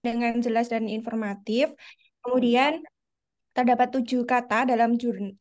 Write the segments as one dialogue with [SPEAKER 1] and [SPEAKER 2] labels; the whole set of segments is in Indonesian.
[SPEAKER 1] dengan jelas dan informatif. Kemudian terdapat 7 kata dalam judul.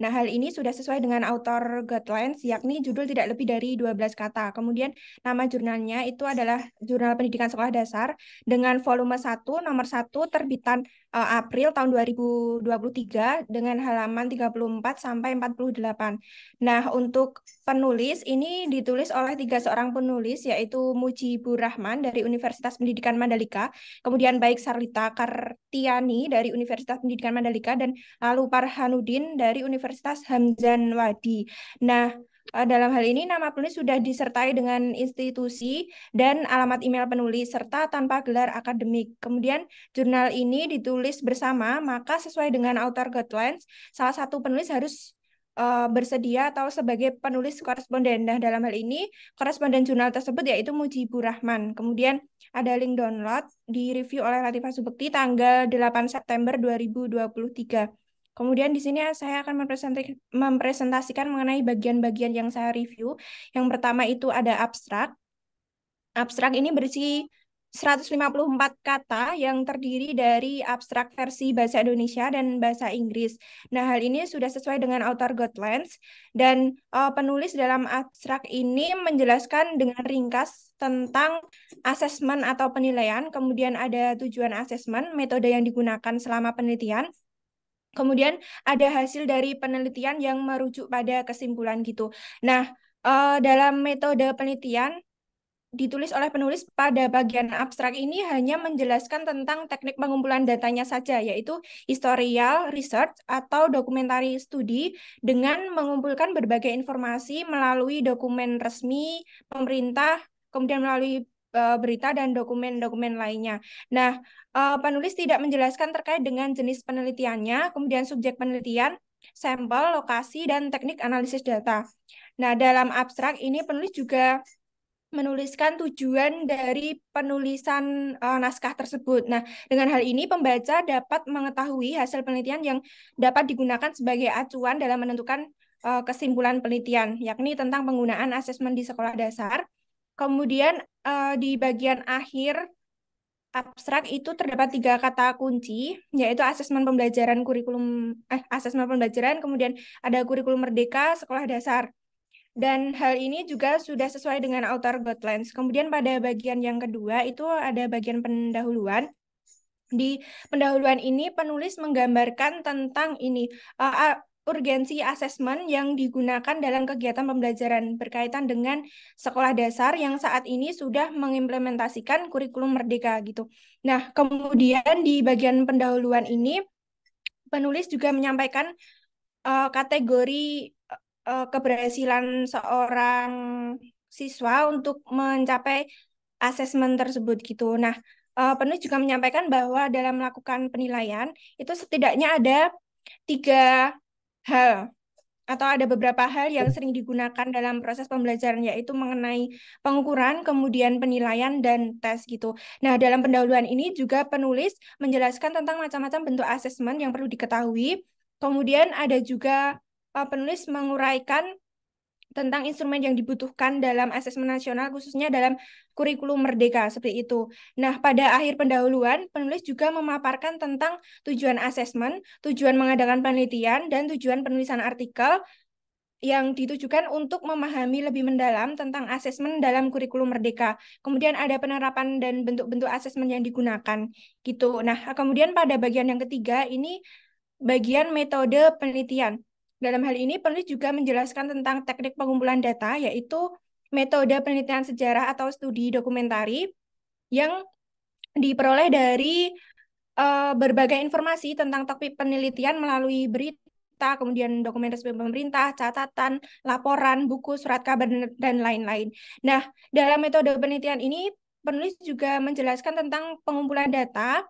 [SPEAKER 1] Nah, hal ini sudah sesuai dengan author guidelines, yakni judul tidak lebih dari 12 kata. Kemudian nama jurnalnya itu adalah Jurnal Pendidikan Sekolah Dasar dengan volume 1, nomor 1, terbitan April tahun 2023 dengan halaman 34 sampai 48. Nah, untuk penulis ini ditulis oleh 3 seorang penulis, yaitu Mujibur Rahman dari Universitas Pendidikan Mandalika, kemudian baik Sarlita Kartiani dari Universitas Pendidikan Mandalika, dan lalu Farhanuddin dari Universitas Hamzan Wadi. Nah, dalam hal ini nama penulis sudah disertai dengan institusi dan alamat email penulis serta tanpa gelar akademik. Kemudian jurnal ini ditulis bersama, maka sesuai dengan author guidelines, salah satu penulis harus bersedia atau sebagai penulis koresponden. Nah, dalam hal ini koresponden jurnal tersebut yaitu Mujibur Rahman. Kemudian ada link download di review oleh Latifah Subekti tanggal 8 September 2023. Kemudian di sini saya akan mempresentasikan mengenai bagian-bagian yang saya review. Yang pertama itu ada abstrak. Abstrak ini berisi 154 kata yang terdiri dari abstrak versi bahasa Indonesia dan bahasa Inggris. Nah, hal ini sudah sesuai dengan author guidelines, dan penulis dalam abstrak ini menjelaskan dengan ringkas tentang asesmen atau penilaian, kemudian ada tujuan asesmen, metode yang digunakan selama penelitian, kemudian ada hasil dari penelitian yang merujuk pada kesimpulan gitu. Nah, dalam metode penelitian ditulis oleh penulis pada bagian abstrak ini hanya menjelaskan tentang teknik pengumpulan datanya saja, yaitu historial research atau documentary study dengan mengumpulkan berbagai informasi melalui dokumen resmi pemerintah, kemudian melalui berita dan dokumen-dokumen lainnya. Nah, penulis tidak menjelaskan terkait dengan jenis penelitiannya, kemudian subjek penelitian, sampel, lokasi, dan teknik analisis data. Nah, dalam abstrak ini penulis juga menuliskan tujuan dari penulisan naskah tersebut. Nah, dengan hal ini pembaca dapat mengetahui hasil penelitian yang dapat digunakan sebagai acuan dalam menentukan kesimpulan penelitian, yakni tentang penggunaan asesmen di sekolah dasar. Kemudian di bagian akhir abstrak itu terdapat 3 kata kunci, yaitu asesmen pembelajaran, kemudian ada kurikulum merdeka, sekolah dasar. Dan hal ini juga sudah sesuai dengan author guidelines. Kemudian pada bagian yang kedua itu ada bagian pendahuluan. Di pendahuluan ini penulis menggambarkan tentang urgensi asesmen yang digunakan dalam kegiatan pembelajaran berkaitan dengan sekolah dasar yang saat ini sudah mengimplementasikan kurikulum merdeka gitu. Nah, kemudian di bagian pendahuluan ini penulis juga menyampaikan kategori keberhasilan seorang siswa untuk mencapai asesmen tersebut gitu. Nah, penulis juga menyampaikan bahwa dalam melakukan penilaian itu setidaknya ada 3 hal atau ada beberapa hal yang sering digunakan dalam proses pembelajaran, yaitu mengenai pengukuran, kemudian penilaian, dan tes gitu. Nah, dalam pendahuluan ini juga penulis menjelaskan tentang macam-macam bentuk asesmen yang perlu diketahui. Kemudian ada juga penulis menguraikan tentang instrumen yang dibutuhkan dalam asesmen nasional, khususnya dalam kurikulum merdeka, seperti itu. Nah, pada akhir pendahuluan, penulis juga memaparkan tentang tujuan asesmen, tujuan mengadakan penelitian, dan tujuan penulisan artikel yang ditujukan untuk memahami lebih mendalam tentang asesmen dalam kurikulum merdeka. Kemudian ada penerapan dan bentuk-bentuk asesmen yang digunakan, gitu. Nah, kemudian pada bagian yang ketiga, ini bagian metode penelitian. Dalam hal ini, penulis juga menjelaskan tentang teknik pengumpulan data, yaitu metode penelitian sejarah atau studi dokumentari yang diperoleh dari berbagai informasi tentang topik penelitian melalui berita, kemudian dokumen resmi pemerintah, catatan, laporan, buku, surat kabar, dan lain-lain. Nah, dalam metode penelitian ini, penulis juga menjelaskan tentang pengumpulan data,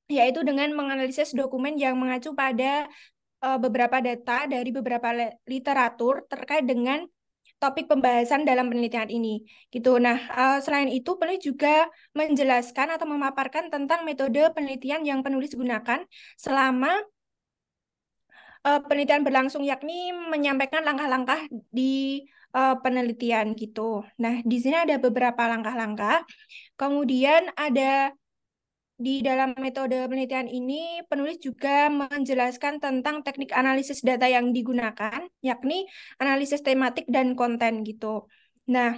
[SPEAKER 1] yaitu dengan menganalisis dokumen yang mengacu pada beberapa data dari beberapa literatur terkait dengan topik pembahasan dalam penelitian ini gitu. Nah, selain itu penulis juga menjelaskan atau memaparkan tentang metode penelitian yang penulis gunakan selama penelitian berlangsung, yakni menyampaikan langkah-langkah di penelitian gitu. Nah, di sini ada beberapa langkah-langkah. Kemudian ada di dalam metode penelitian ini, penulis juga menjelaskan tentang teknik analisis data yang digunakan, yakni analisis tematik dan konten gitu. Nah,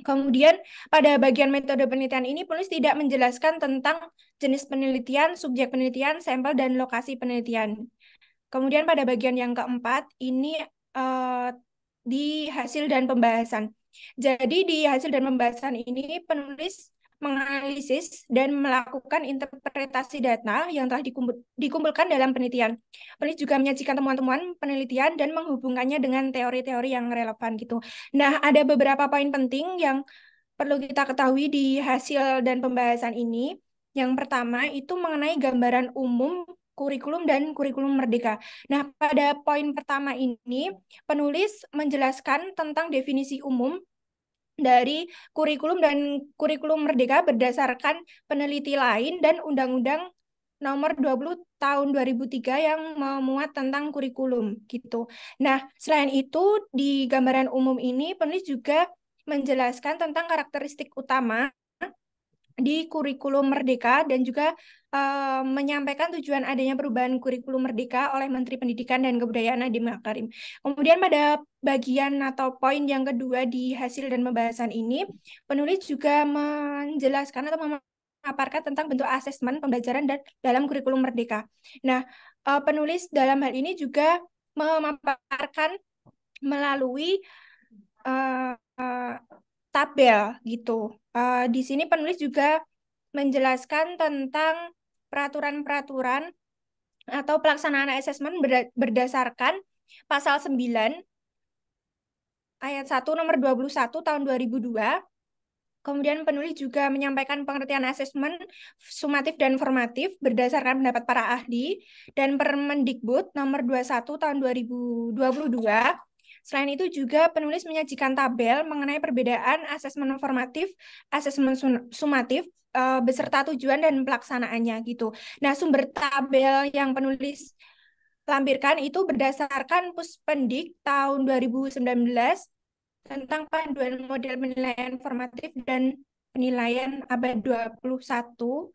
[SPEAKER 1] kemudian pada bagian metode penelitian ini, penulis tidak menjelaskan tentang jenis penelitian, subjek penelitian, sampel, dan lokasi penelitian. Kemudian pada bagian yang keempat, ini di hasil dan pembahasan. Jadi di hasil dan pembahasan ini penulis menganalisis dan melakukan interpretasi data yang telah dikumpulkan dalam penelitian. Penulis juga menyajikan temuan-temuan penelitian dan menghubungkannya dengan teori-teori yang relevan gitu. Nah, ada beberapa poin penting yang perlu kita ketahui di hasil dan pembahasan ini. Yang pertama itu mengenai gambaran umum kurikulum dan kurikulum merdeka. Nah, pada poin pertama ini, penulis menjelaskan tentang definisi umum dari kurikulum dan kurikulum merdeka berdasarkan peneliti lain dan Undang-Undang Nomor 20 Tahun 2003 yang memuat tentang kurikulum gitu. Nah, selain itu di gambaran umum ini penulis juga menjelaskan tentang karakteristik utama di kurikulum Merdeka dan juga menyampaikan tujuan adanya perubahan kurikulum Merdeka oleh Menteri Pendidikan dan Kebudayaan Nadiem Makarim. Kemudian pada bagian atau poin yang kedua di hasil dan pembahasan ini, penulis juga menjelaskan atau memaparkan tentang bentuk asesmen pembelajaran dan dalam kurikulum Merdeka. Nah, penulis dalam hal ini juga memaparkan melalui uh, tabel gitu. Di sini penulis juga menjelaskan tentang peraturan-peraturan atau pelaksanaan asesmen berdasarkan pasal 9 ayat 1 nomor 21 tahun 2002. Kemudian penulis juga menyampaikan pengertian asesmen sumatif dan formatif berdasarkan pendapat para ahli dan Permendikbud nomor 21 tahun 2022. Selain itu juga penulis menyajikan tabel mengenai perbedaan asesmen formatif, asesmen sumatif, beserta tujuan dan pelaksanaannya gitu. Nah, sumber tabel yang penulis lampirkan itu berdasarkan Puspendik tahun 2019 tentang panduan model penilaian formatif dan penilaian abad 21,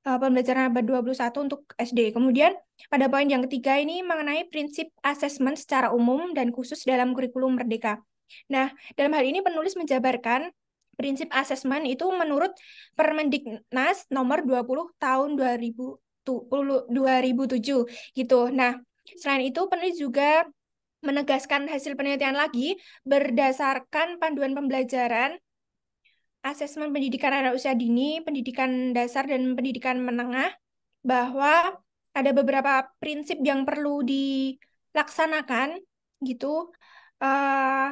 [SPEAKER 1] pembelajaran abad 21 untuk SD. Kemudian pada poin yang ketiga ini mengenai prinsip asesmen secara umum dan khusus dalam kurikulum Merdeka. Nah, dalam hal ini penulis menjabarkan prinsip asesmen itu menurut Permendiknas nomor 20 tahun 2007 gitu. Nah, selain itu penulis juga menegaskan hasil penelitian lagi berdasarkan panduan pembelajaran, asesmen pendidikan anak usia dini, pendidikan dasar, dan pendidikan menengah, bahwa ada beberapa prinsip yang perlu dilaksanakan gitu. Uh,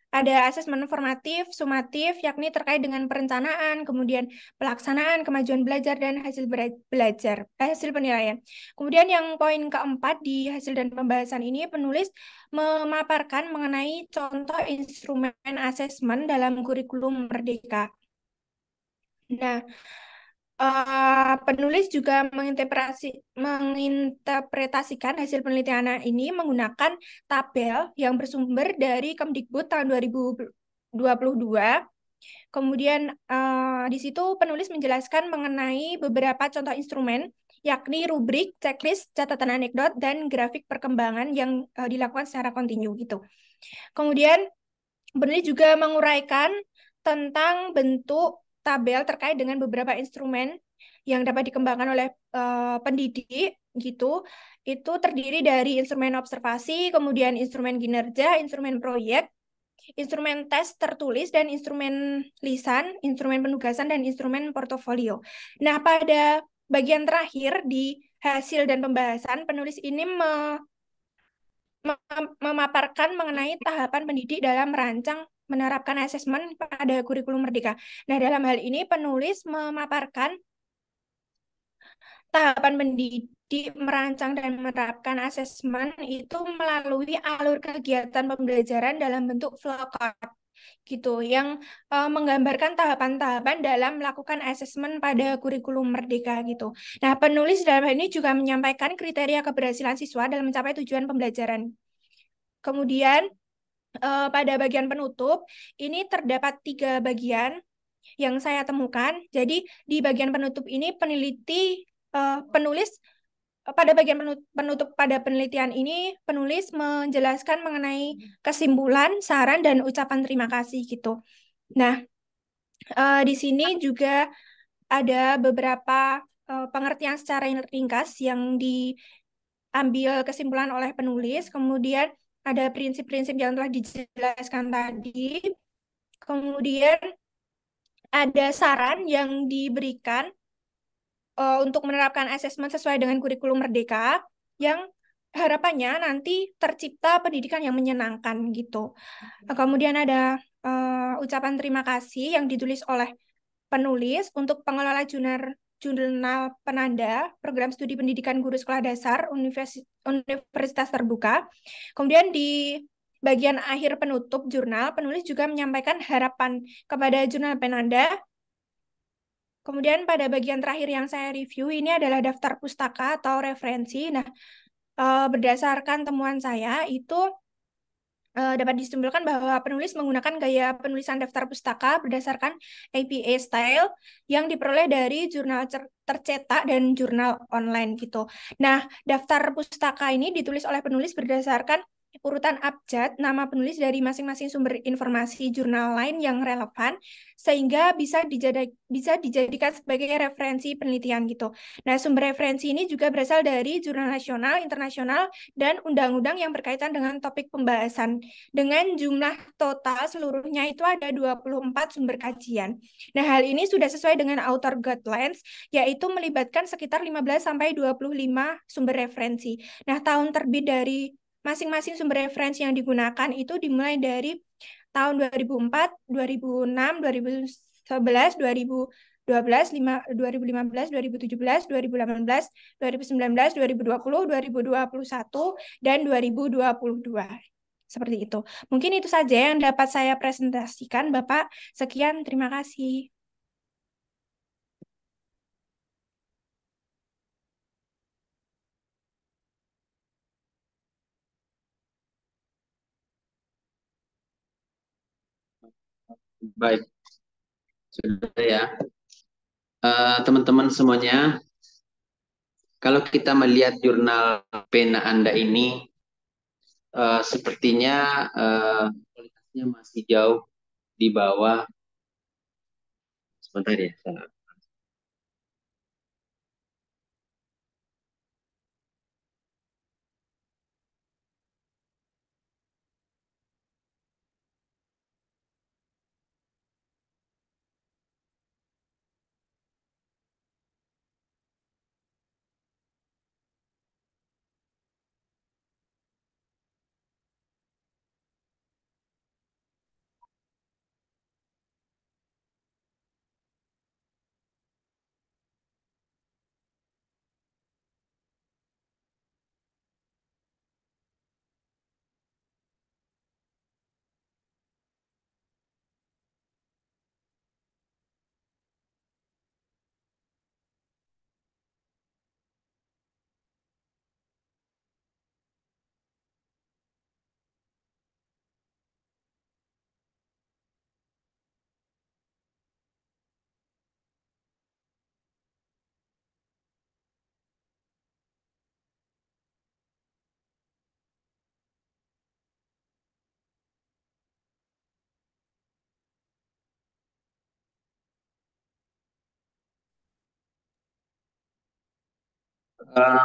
[SPEAKER 1] ada asesmen formatif, sumatif, yakni terkait dengan perencanaan, kemudian pelaksanaan, kemajuan belajar, dan hasil belajar, hasil penilaian. Kemudian yang poin keempat di hasil dan pembahasan ini, penulis memaparkan mengenai contoh instrumen asesmen dalam kurikulum Merdeka. Nah, penulis juga menginterpretasikan hasil penelitian ini menggunakan tabel yang bersumber dari Kemdikbud tahun 2022. Kemudian di situ penulis menjelaskan mengenai beberapa contoh instrumen, yakni rubrik, checklist, catatan anekdot, dan grafik perkembangan yang dilakukan secara kontinu gitu. Kemudian penulis juga menguraikan tentang bentuk tabel terkait dengan beberapa instrumen yang dapat dikembangkan oleh pendidik gitu. Itu terdiri dari instrumen observasi, kemudian instrumen kinerja, instrumen proyek, instrumen tes tertulis, dan instrumen lisan, instrumen penugasan, dan instrumen portofolio. Nah, pada bagian terakhir di hasil dan pembahasan, penulis ini memaparkan mengenai tahapan pendidik dalam merancang menerapkan asesmen pada kurikulum Merdeka. Nah, dalam hal ini penulis memaparkan tahapan pendidik merancang dan menerapkan asesmen itu melalui alur kegiatan pembelajaran dalam bentuk flowchart gitu yang menggambarkan tahapan-tahapan dalam melakukan asesmen pada kurikulum Merdeka gitu. Nah, penulis dalam hal ini juga menyampaikan kriteria keberhasilan siswa dalam mencapai tujuan pembelajaran. Kemudian pada bagian penutup ini terdapat 3 bagian yang saya temukan. Jadi di bagian penutup ini penulis pada bagian penutup pada penelitian ini penulis menjelaskan mengenai kesimpulan, saran dan ucapan terima kasih gitu. Nah, di sini juga ada beberapa pengertian secara ringkas yang diambil kesimpulan oleh penulis. Kemudian ada prinsip-prinsip yang telah dijelaskan tadi. Kemudian ada saran yang diberikan untuk menerapkan asesmen sesuai dengan kurikulum Merdeka yang harapannya nanti tercipta pendidikan yang menyenangkan gitu. Kemudian ada ucapan terima kasih yang ditulis oleh penulis untuk pengelola jurnal penanda program studi pendidikan guru sekolah dasar Universitas Terbuka. Kemudian di bagian akhir penutup jurnal, penulis juga menyampaikan harapan kepada jurnal penanda. Kemudian pada bagian terakhir yang saya review ini adalah daftar pustaka atau referensi. Nah, berdasarkan temuan saya itu dapat disimpulkan bahwa penulis menggunakan gaya penulisan daftar pustaka berdasarkan APA style yang diperoleh dari jurnal tercetak dan jurnal online gitu. Nah, daftar pustaka ini ditulis oleh penulis berdasarkan urutan abjad nama penulis dari masing-masing sumber informasi jurnal lain yang relevan sehingga bisa dijadikan sebagai referensi penelitian gitu. Nah, sumber referensi ini juga berasal dari jurnal nasional, internasional, dan undang-undang yang berkaitan dengan topik pembahasan dengan jumlah total seluruhnya itu ada 24 sumber kajian. Nah, hal ini sudah sesuai dengan author guidelines, yaitu melibatkan sekitar 15 sampai 25 sumber referensi. Nah, tahun terbit dari masing-masing sumber referensi yang digunakan itu dimulai dari tahun 2004, 2006, 2011, 2012, 2015, 2017, 2018, 2019, 2020, 2021, dan 2022. Seperti itu. Mungkin itu saja yang dapat saya presentasikan, Bapak. Sekian, terima kasih.
[SPEAKER 2] Baik, sudah ya. Teman-teman semuanya, kalau kita melihat jurnal pena Anda ini, sepertinya kualitasnya masih jauh di bawah. Sebentar ya.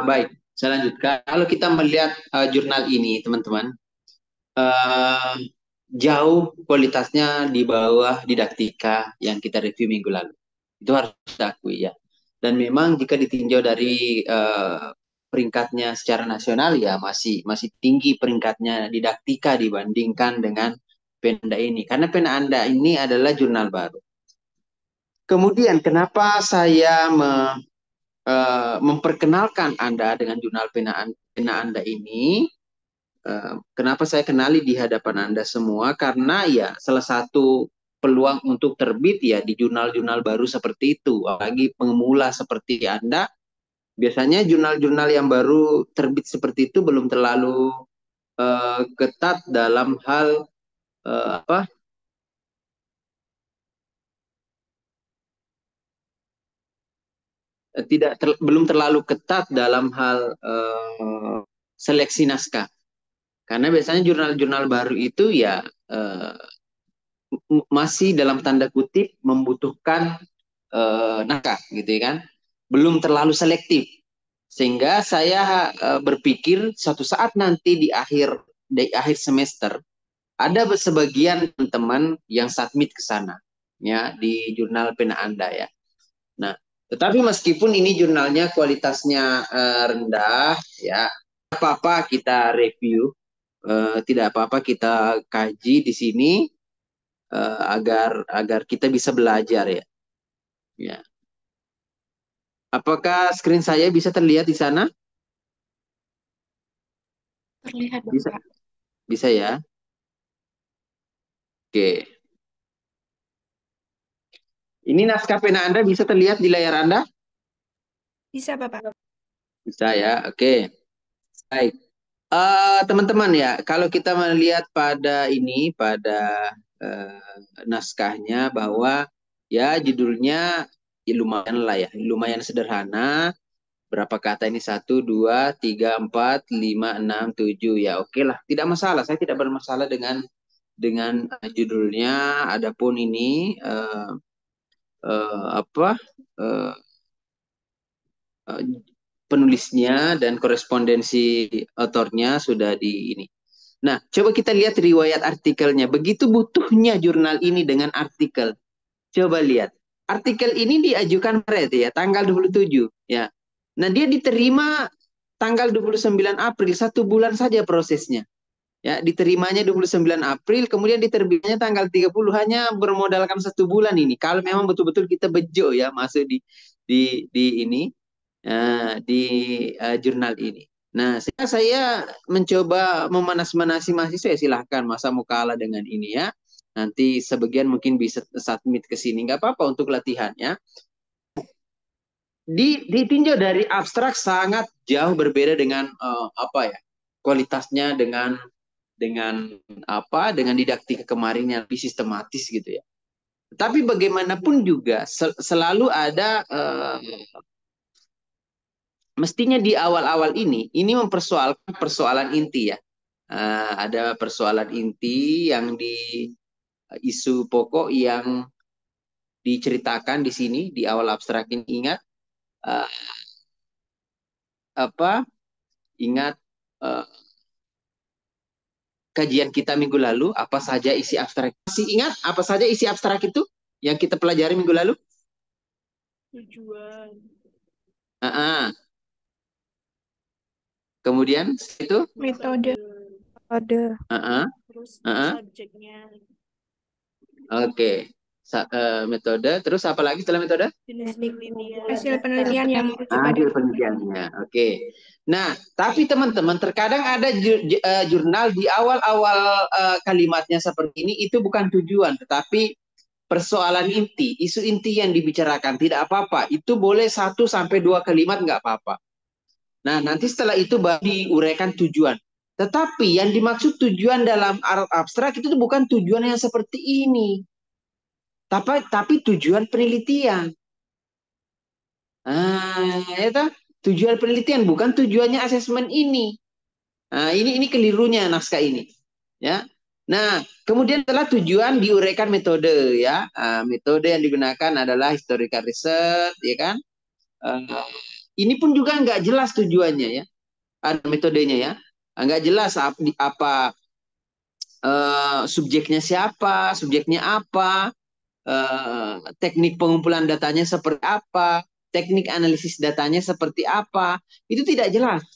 [SPEAKER 2] Baik, saya lanjutkan. Kalau kita melihat jurnal ini, teman-teman, uh, jauh kualitasnya di bawah didaktika yang kita review minggu lalu. Itu harus diakui ya. Dan memang jika ditinjau dari peringkatnya secara nasional ya masih tinggi peringkatnya didaktika dibandingkan dengan penda ini. Karena pena Anda ini adalah jurnal baru. Kemudian kenapa saya memperkenalkan Anda dengan jurnal pena Anda ini? Kenapa saya kenali di hadapan Anda semua? Karena ya salah satu peluang untuk terbit ya di jurnal-jurnal baru seperti itu. Apalagi pemula seperti Anda, biasanya jurnal-jurnal yang baru terbit seperti itu belum terlalu ketat dalam hal apa belum terlalu ketat dalam hal seleksi naskah. Karena biasanya jurnal-jurnal baru itu ya masih dalam tanda kutip membutuhkan naskah gitu ya kan. Belum terlalu selektif. Sehingga saya berpikir suatu saat nanti di akhir semester ada sebagian teman-teman yang submit ke sana ya di jurnal pena Anda ya. Nah, tetapi meskipun ini jurnalnya kualitasnya rendah ya, apa-apa kita review, tidak apa-apa kita kaji di sini agar agar kita bisa belajar ya. Ya. Apakah screen saya bisa terlihat di sana?
[SPEAKER 1] Terlihat,
[SPEAKER 2] Bisa,
[SPEAKER 1] Bapak.
[SPEAKER 2] bisa ya. Oke. Ini naskah pena Anda bisa terlihat di layar Anda?
[SPEAKER 1] Bisa, Bapak.
[SPEAKER 2] Bisa ya. Oke. Baik. Teman-teman ya, kalau kita melihat pada naskahnya bahwa ya judulnya ya lumayan lah ya, lumayan sederhana. Berapa kata ini? Satu, dua, tiga, empat, lima, enam, tujuh. Ya oke lah, tidak masalah. Saya tidak bermasalah dengan judulnya. Adapun ini apa eh, eh, penulisnya dan korespondensi autornya sudah di ini. Nah, coba kita lihat riwayat artikelnya. Begitu butuhnya jurnal ini dengan artikel. Coba lihat. Artikel ini diajukan Maret ya, tanggal 27 ya. Nah, dia diterima tanggal 29 April, 1 bulan saja prosesnya. Ya, diterimanya 29 April, kemudian diterbitnya tanggal 30, hanya bermodalkan 1 bulan ini. Kalau memang betul-betul kita bejo ya masuk di ini di jurnal ini. Nah, saya mencoba memanas-manasi mahasiswa ya silahkan masa mau kalah dengan ini ya. Nanti sebagian mungkin bisa submit ke sini, nggak apa-apa untuk latihannya. Ditinjau dari abstrak sangat jauh berbeda dengan apa ya kualitasnya dengan dengan didaktika kemarin yang lebih sistematis gitu ya. Tapi bagaimanapun juga selalu ada mestinya di awal-awal ini mempersoalkan persoalan inti ya. Ada persoalan inti yang di isu pokok yang diceritakan di sini di awal abstrak ini. Ingat uh, apa? Ingat uh, kajian kita minggu lalu apa saja isi abstrak? Masih ingat apa saja isi abstrak itu yang kita pelajari minggu lalu?
[SPEAKER 1] Tujuan.
[SPEAKER 2] Uh -uh. Kemudian itu
[SPEAKER 1] Metode. Metode.
[SPEAKER 2] uh -uh.
[SPEAKER 1] Terus
[SPEAKER 2] Uh -uh.
[SPEAKER 1] subjeknya.
[SPEAKER 2] Oke. Metode, terus apa lagi setelah metode?
[SPEAKER 1] Jenis penelitian. Hasil penelitian yang merujuk pada
[SPEAKER 2] Hasil penelitiannya. Oke. Nah, tapi teman-teman, terkadang ada jurnal di awal-awal kalimatnya seperti ini, itu bukan tujuan, tetapi persoalan inti, isu inti yang dibicarakan. Tidak apa-apa, itu boleh 1 sampai 2 kalimat, nggak apa-apa. Nah, nanti setelah itu baru diuraikan tujuan. Tetapi yang dimaksud tujuan dalam abstrak itu bukan tujuan yang seperti ini. Tapi tujuan penelitian. Itu tujuan penelitian bukan tujuannya asesmen ini. Ini kelirunya naskah ini, ya. Nah, kemudian setelah tujuan diuraikan metode, ya. Metode yang digunakan adalah historical research, ya kan. Ini pun juga nggak jelas tujuannya, ya. Ada metodenya, ya. Nggak jelas apa subjeknya apa, teknik pengumpulan datanya seperti apa, teknik analisis datanya seperti apa, itu tidak jelas,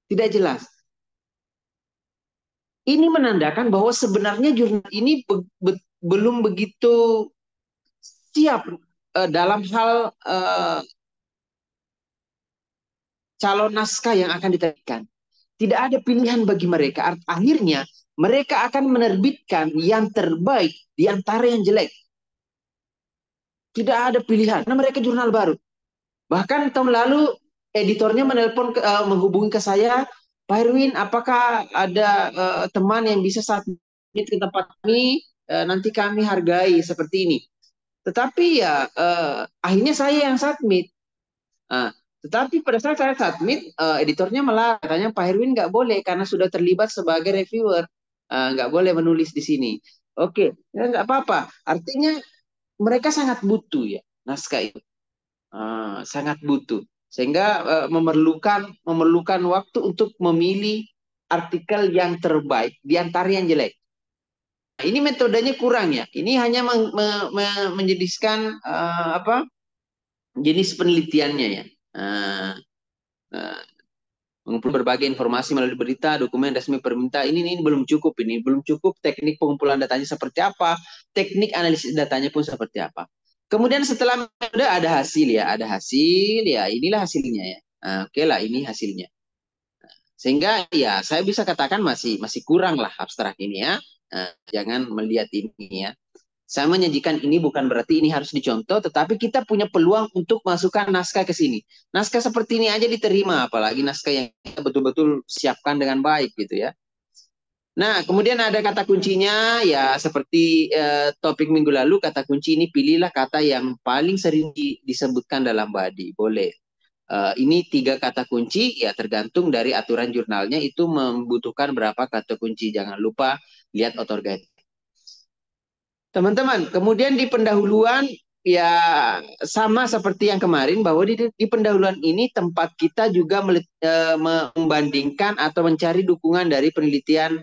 [SPEAKER 2] tidak jelas. Ini menandakan bahwa sebenarnya jurnal ini belum begitu siap dalam hal calon naskah yang akan diterbitkan. Tidak ada pilihan bagi mereka. Akhirnya mereka akan menerbitkan yang terbaik di antara yang jelek. Tidak ada pilihan, karena mereka jurnal baru. Bahkan tahun lalu editornya menghubungi ke saya, Pak Erwin, apakah ada teman yang bisa saat ini ke tempat kami, nanti kami hargai seperti ini. Tetapi ya akhirnya saya yang submit. Nah, tetapi pada saat saya submit, editornya malah katanya Pak Herwin nggak boleh karena sudah terlibat sebagai reviewer. Nggak boleh menulis di sini. Oke, ya nggak apa-apa. Artinya mereka sangat butuh ya naskah itu. Sangat butuh. Sehingga memerlukan waktu untuk memilih artikel yang terbaik di antara yang jelek. Nah, ini metodenya kurang ya. Ini hanya menjadikan jenis penelitiannya ya. Uh, uh, Mengumpulkan berbagai informasi melalui berita, dokumen resmi permintaan ini belum cukup, ini belum cukup. Teknik pengumpulan datanya seperti apa, teknik analisis datanya pun seperti apa. Kemudian setelah ada hasil ya, inilah hasilnya ya. Oke lah, ini hasilnya. Sehingga ya saya bisa katakan masih kurang lah abstrak ini ya. Jangan melihat ini ya. Saya menyajikan ini bukan berarti ini harus dicontoh, tetapi kita punya peluang untuk masukkan naskah ke sini. Naskah seperti ini aja diterima, apalagi naskah yang kita betul-betul siapkan dengan baik gitu ya. Nah, kemudian ada kata kuncinya, ya seperti topik minggu lalu, kata kunci ini pilihlah kata yang paling sering disebutkan dalam body. Boleh. Ini 3 kata kunci, ya tergantung dari aturan jurnalnya itu membutuhkan berapa kata kunci. Jangan lupa lihat author guide. Teman-teman, kemudian di pendahuluan ya sama seperti yang kemarin bahwa di pendahuluan ini tempat kita juga membandingkan atau mencari dukungan dari penelitian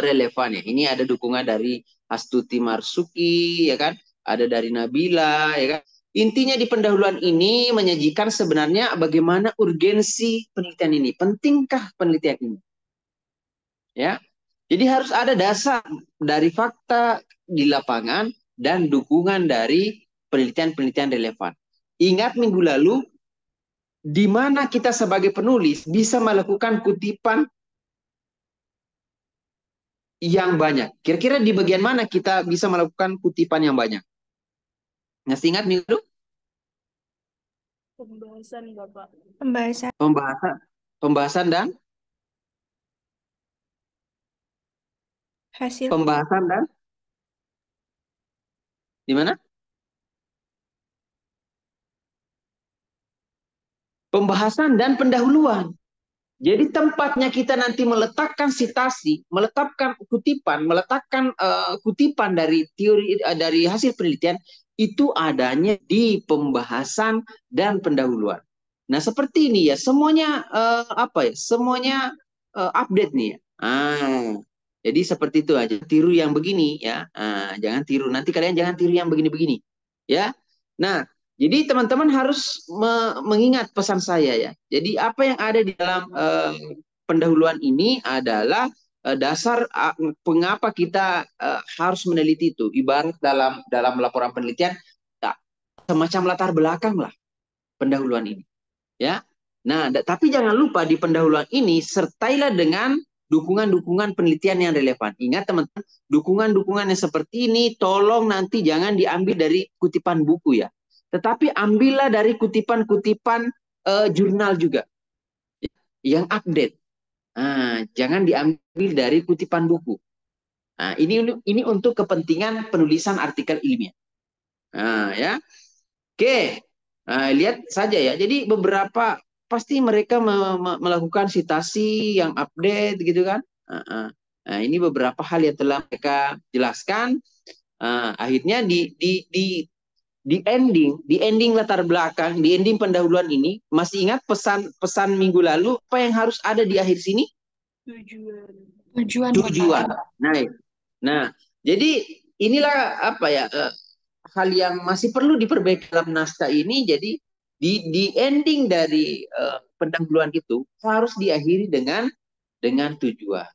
[SPEAKER 2] relevan ya. Ini ada dukungan dari Astuti Marsuki ya kan, ada dari Nabila ya kan. Intinya di pendahuluan ini menyajikan sebenarnya bagaimana urgensi penelitian ini, pentingkah penelitian ini. Ya. Jadi harus ada dasar dari fakta di lapangan dan dukungan dari penelitian-penelitian relevan. Ingat minggu lalu, di mana kita sebagai penulis bisa melakukan kutipan yang banyak. Kira-kira di bagian mana kita bisa melakukan kutipan yang banyak? Masih ingat minggu lalu?
[SPEAKER 3] Pembahasan, Bapak.
[SPEAKER 1] Pembahasan.
[SPEAKER 2] Pembahasan dan
[SPEAKER 1] Hasil.
[SPEAKER 2] pembahasan dan di mana? Pembahasan dan pendahuluan. Jadi tempatnya kita nanti meletakkan sitasi, meletakkan kutipan dari teori dari hasil penelitian itu adanya di pembahasan dan pendahuluan. Nah seperti ini ya, semuanya semuanya update nih ya. Jadi seperti itu aja. Tiru yang begini ya, jangan tiru. Nanti kalian jangan tiru yang begini-begini, ya. Nah jadi teman-teman harus mengingat pesan saya ya. Jadi apa yang ada di dalam pendahuluan ini adalah dasar mengapa kita harus meneliti itu. Ibarat dalam laporan penelitian ya, semacam latar belakang lah pendahuluan ini. Ya. Nah, tapi jangan lupa di pendahuluan ini sertailah dengan dukungan-dukungan penelitian yang relevan. Ingat teman-teman, dukungan-dukungan yang seperti ini tolong nanti jangan diambil dari kutipan buku ya. Tetapi ambillah dari kutipan-kutipan jurnal juga yang update. Jangan diambil dari kutipan buku. Ini untuk kepentingan penulisan artikel ilmiah. Ya. Oke. Lihat saja ya. Jadi beberapa pasti mereka melakukan sitasi yang update gitu kan. Ini beberapa hal yang telah mereka jelaskan. Akhirnya di ending latar belakang, di ending pendahuluan ini, masih ingat pesan minggu lalu apa yang harus ada di akhir sini? Tujuan. Nah, jadi inilah apa ya hal yang masih perlu diperbaiki dalam naskah ini. Jadi di ending dari pendahuluan itu harus diakhiri dengan tujuan.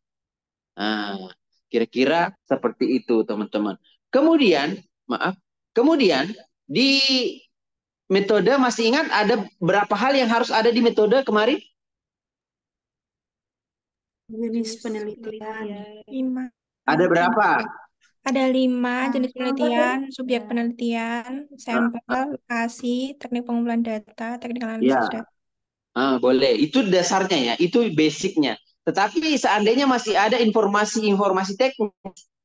[SPEAKER 2] Kira-kira seperti itu teman-teman. Kemudian di metode masih ingat ada berapa hal yang harus ada di metode kemarin?
[SPEAKER 3] Jenis penelitian.
[SPEAKER 1] 5.
[SPEAKER 2] Ada berapa?
[SPEAKER 1] Ada 5 jenis penelitian, subjek penelitian, sampel, lokasi, teknik pengumpulan data, teknik analisis
[SPEAKER 2] Ya.
[SPEAKER 1] data.
[SPEAKER 2] Boleh. Itu dasarnya ya. Itu basicnya. Tetapi seandainya masih ada informasi-informasi teknis,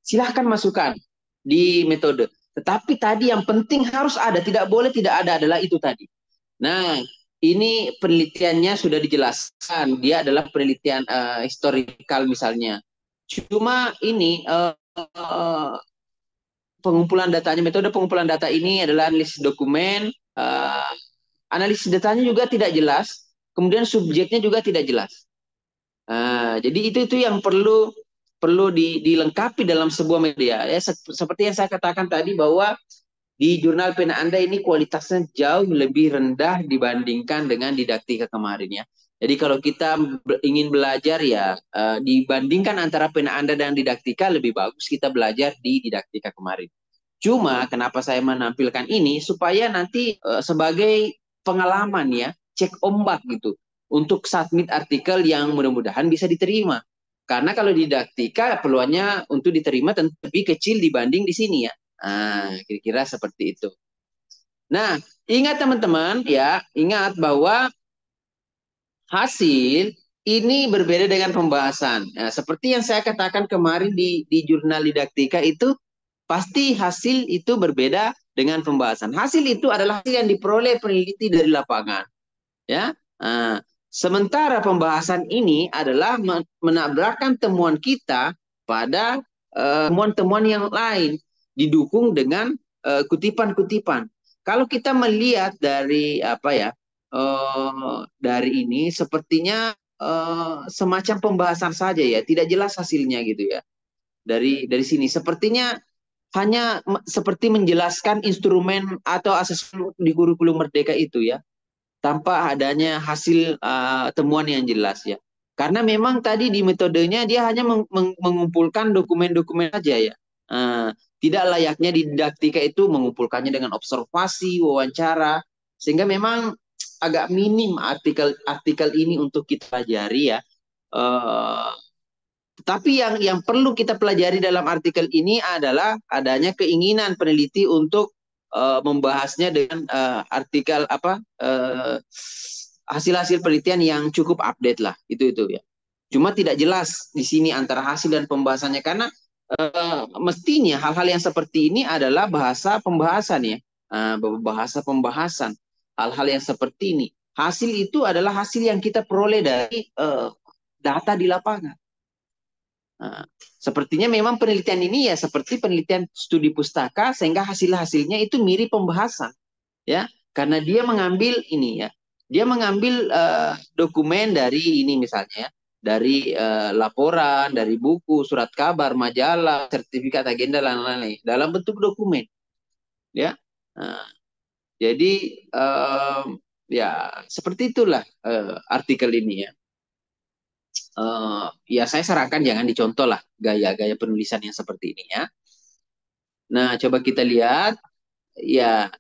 [SPEAKER 2] silahkan masukkan di metode. Tetapi tadi yang penting harus ada, tidak boleh tidak ada adalah itu tadi. Nah, ini penelitiannya sudah dijelaskan. Dia adalah penelitian historical misalnya. Cuma ini pengumpulan datanya, metode pengumpulan data ini adalah analisis dokumen. Analisis datanya juga tidak jelas. Kemudian subjeknya juga tidak jelas. Jadi itu yang perlu dilengkapi dalam sebuah media. Ya, seperti yang saya katakan tadi bahwa di jurnal pena Anda ini kualitasnya jauh lebih rendah dibandingkan dengan didaktika kemarin ya. Jadi kalau kita ingin belajar ya dibandingkan antara pena Anda dan didaktika lebih bagus kita belajar di didaktika kemarin. Cuma kenapa saya menampilkan ini supaya nanti sebagai pengalaman ya, cek ombak gitu untuk submit artikel yang mudah-mudahan bisa diterima. Karena kalau didaktika peluangnya untuk diterima tentu lebih kecil dibanding di sini ya. Kira-kira seperti itu. Nah, ingat teman-teman ya, ingat bahwa hasil ini berbeda dengan pembahasan. Nah, seperti yang saya katakan kemarin di jurnal didaktika itu, pasti hasil itu berbeda dengan pembahasan. Hasil itu adalah hasil yang diperoleh peneliti dari lapangan. Ya, sementara pembahasan ini adalah menabrakkan temuan kita pada temuan-temuan yang lain, didukung dengan kutipan-kutipan. Kalau kita melihat dari apa ya, dari ini sepertinya semacam pembahasan saja ya, tidak jelas hasilnya gitu ya. Dari sini sepertinya hanya seperti menjelaskan instrumen atau asesmen di kurikulum Merdeka itu ya, tanpa adanya hasil temuan yang jelas ya. Karena memang tadi di metodenya dia hanya mengumpulkan dokumen-dokumen saja ya. Tidak layaknya di didaktika itu mengumpulkannya dengan observasi, wawancara, sehingga memang agak minim artikel ini untuk kita pelajari ya. Tetapi yang perlu kita pelajari dalam artikel ini adalah adanya keinginan peneliti untuk membahasnya dengan artikel apa hasil-hasil penelitian yang cukup update lah itu ya. Cuma tidak jelas di sini antara hasil dan pembahasannya karena mestinya hal-hal yang seperti ini adalah bahasa pembahasan ya, bahasa pembahasan hal-hal yang seperti ini. Hasil itu adalah hasil yang kita peroleh dari data di lapangan. Sepertinya memang penelitian ini ya seperti penelitian studi pustaka sehingga hasil-hasilnya itu mirip pembahasan ya karena dia mengambil ini ya dia mengambil dokumen dari ini misalnya ya, dari laporan, dari buku, surat kabar, majalah, sertifikat, agenda dan lain-lain dalam bentuk dokumen ya. Jadi ya seperti itulah artikel ini ya. Ya saya sarankan jangan dicontoh lah gaya-gaya penulisan yang seperti ini ya. Nah, coba kita lihat ya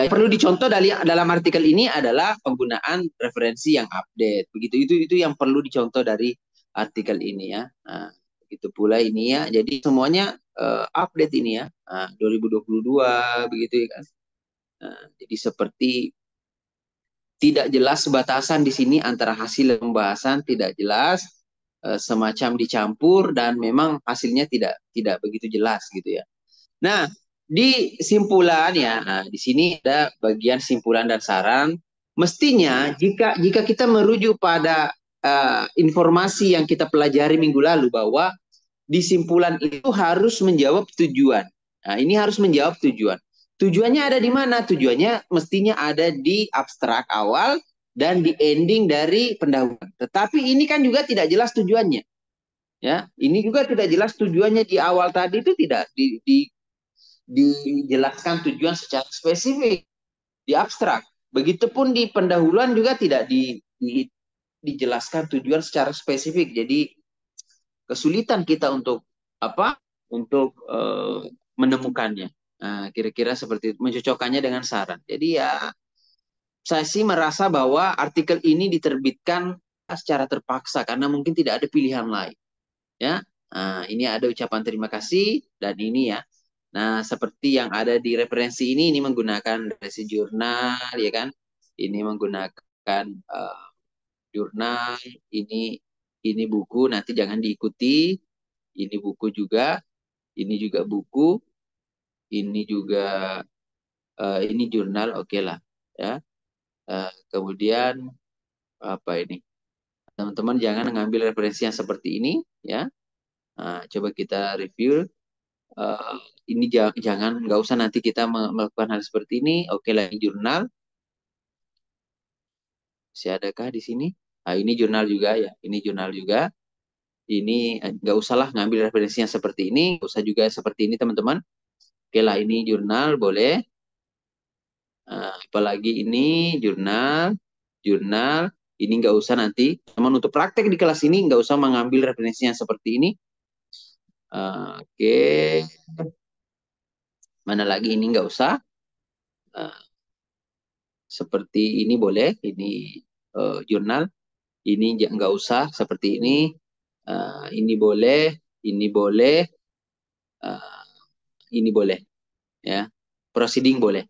[SPEAKER 2] perlu dicontoh dalam artikel ini adalah penggunaan referensi yang update. Begitu itu yang perlu dicontoh dari artikel ini ya. Nah, begitu pula ini ya. Jadi semuanya update ini ya. 2022 begitu ya kan. Jadi seperti tidak jelas batasan di sini antara hasil dan pembahasan tidak jelas, semacam dicampur dan memang hasilnya tidak begitu jelas gitu ya. Nah, di simpulan ya, di sini ada bagian simpulan dan saran. Mestinya jika kita merujuk pada informasi yang kita pelajari minggu lalu bahwa di simpulan itu harus menjawab tujuan. Nah, ini harus menjawab tujuan. Tujuannya ada di mana? Tujuannya mestinya ada di abstrak awal dan di ending dari pendahuluan. Tetapi ini kan juga tidak jelas tujuannya. Ya, ini juga tidak jelas tujuannya di awal tadi itu tidak dijelaskan tujuan secara spesifik di abstrak. Begitupun di pendahuluan juga tidak dijelaskan tujuan secara spesifik. Jadi kesulitan kita untuk apa? Untuk menemukannya. Nah, kira-kira seperti itu, mencocokkannya dengan saran. Jadi ya saya sih merasa bahwa artikel ini diterbitkan secara terpaksa karena mungkin tidak ada pilihan lain. Ya, nah, ini ada ucapan terima kasih dan ini ya. Nah, seperti yang ada di referensi ini menggunakan referensi jurnal, ya kan? Ini menggunakan jurnal, ini Ini buku nanti jangan diikuti. Ini buku juga. Ini juga buku. Ini juga ini jurnal, oke lah ya. Kemudian apa ini? Teman-teman jangan mengambil referensi yang seperti ini ya. Coba kita review. Ini jangan, nggak usah nanti kita melakukan hal seperti ini. Oke lagi jurnal. Masih adakah di sini? Ini jurnal juga ya. Ini jurnal juga. Ini nggak usahlah ngambil referensi yang seperti ini. Nggak usah juga seperti ini teman-teman. Oke lah ini jurnal boleh. Apalagi ini jurnal. Ini nggak usah nanti. Teman untuk praktek di kelas ini nggak usah mengambil referensi yang seperti ini. Oke. Mana lagi ini nggak usah. Seperti ini boleh. Ini jurnal. Ini nggak usah seperti ini. Ini boleh. Ini boleh. Ini boleh. Ya. Proceeding boleh.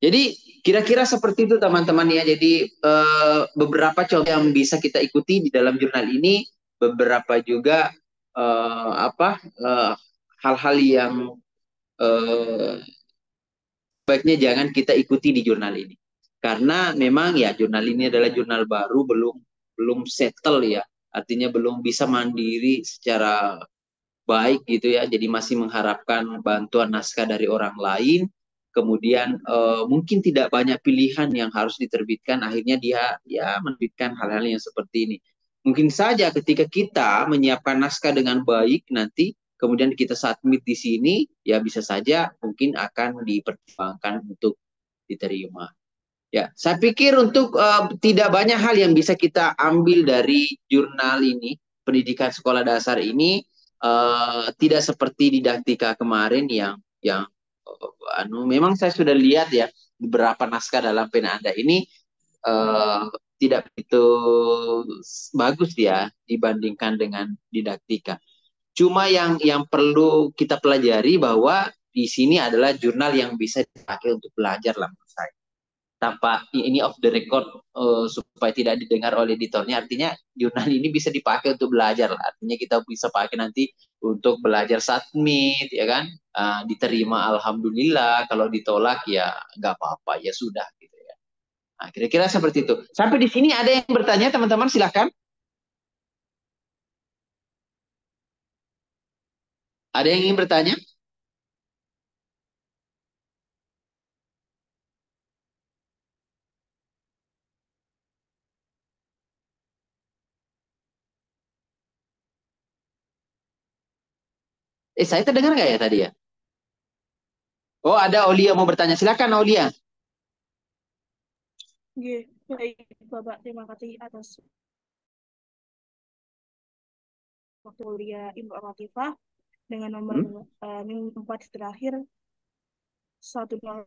[SPEAKER 2] Jadi kira-kira seperti itu teman-teman ya. Jadi beberapa contoh yang bisa kita ikuti di dalam jurnal ini, beberapa juga hal-hal yang baiknya jangan kita ikuti di jurnal ini. Karena memang ya jurnal ini adalah jurnal baru, belum settle ya. Artinya belum bisa mandiri secara baik gitu ya. Jadi masih mengharapkan bantuan naskah dari orang lain. Kemudian mungkin tidak banyak pilihan yang harus diterbitkan. Akhirnya dia ya menerbitkan hal-hal yang seperti ini. Mungkin saja ketika kita menyiapkan naskah dengan baik nanti, kemudian kita submit di sini, ya bisa saja mungkin akan dipertimbangkan untuk diterima. Ya, saya pikir untuk tidak banyak hal yang bisa kita ambil dari jurnal ini, pendidikan sekolah dasar ini, tidak seperti didaktika kemarin yang memang saya sudah lihat ya beberapa naskah dalam pena Anda ini tidak begitu bagus ya dibandingkan dengan didaktika. Cuma yang perlu kita pelajari bahwa di sini adalah jurnal yang bisa dipakai untuk belajar lah menurut saya. Tanpa ini off the record supaya tidak didengar oleh editornya, artinya jurnal ini bisa dipakai untuk belajar lah. Artinya kita bisa pakai nanti untuk belajar submit ya kan, diterima alhamdulillah, kalau ditolak ya nggak apa-apa ya sudah gitu ya. Kira-kira seperti itu. Sampai di sini ada yang bertanya teman-teman, silahkan. Ada yang ingin bertanya? Saya terdengar nggak ya tadi ya? Oh, ada Aulia mau bertanya. Silakan Aulia.
[SPEAKER 3] Baik, Bapak. Terima kasih atas waktu kuliah informatifah dengan nomor 4 terakhir 1044.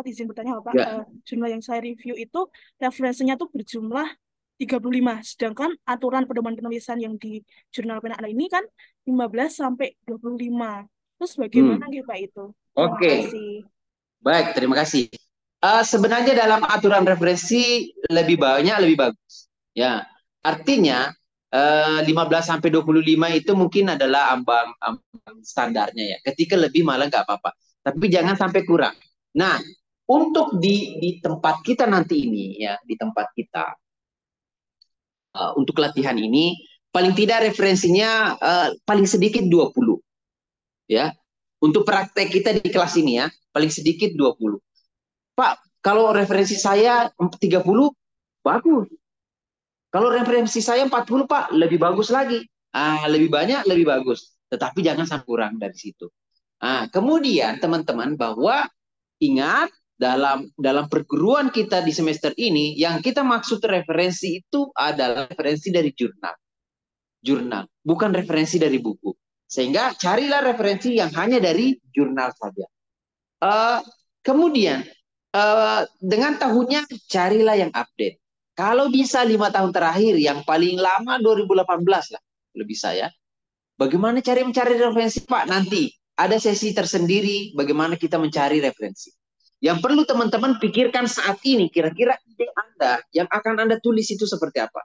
[SPEAKER 3] Izin bertanya Bapak, jumlah yang saya review itu referensinya tuh berjumlah 35, sedangkan aturan pedoman penulisan yang di jurnal pena Anda ini kan 15 sampai 25. Terus bagaimana Pak itu? Terima kasih.
[SPEAKER 2] Baik, terima kasih. Sebenarnya dalam aturan referensi lebih banyak lebih bagus. Ya, artinya 15 sampai 25 itu mungkin adalah ambang standarnya ya. Ketika lebih malah nggak apa-apa. Tapi jangan sampai kurang. Nah, untuk di tempat kita nanti ini ya, di tempat kita untuk latihan ini paling tidak referensinya paling sedikit 20. Ya. Untuk praktek kita di kelas ini ya, paling sedikit 20. Pak, kalau referensi saya 30, bagus. Kalau referensi saya 40, Pak, lebih bagus lagi. Lebih banyak, lebih bagus. Tetapi jangan sampai kurang dari situ. Kemudian teman-teman bahwa ingat dalam perguruan kita di semester ini, yang kita maksud referensi itu adalah referensi dari jurnal, bukan referensi dari buku. Sehingga carilah referensi yang hanya dari jurnal saja. Kemudian dengan tahunnya carilah yang update. Kalau bisa 5 tahun terakhir, yang paling lama 2018 lah, lebih saya. Bagaimana mencari referensi Pak? Nanti ada sesi tersendiri bagaimana kita mencari referensi. Yang perlu teman-teman pikirkan saat ini, kira-kira ide Anda yang akan Anda tulis itu seperti apa?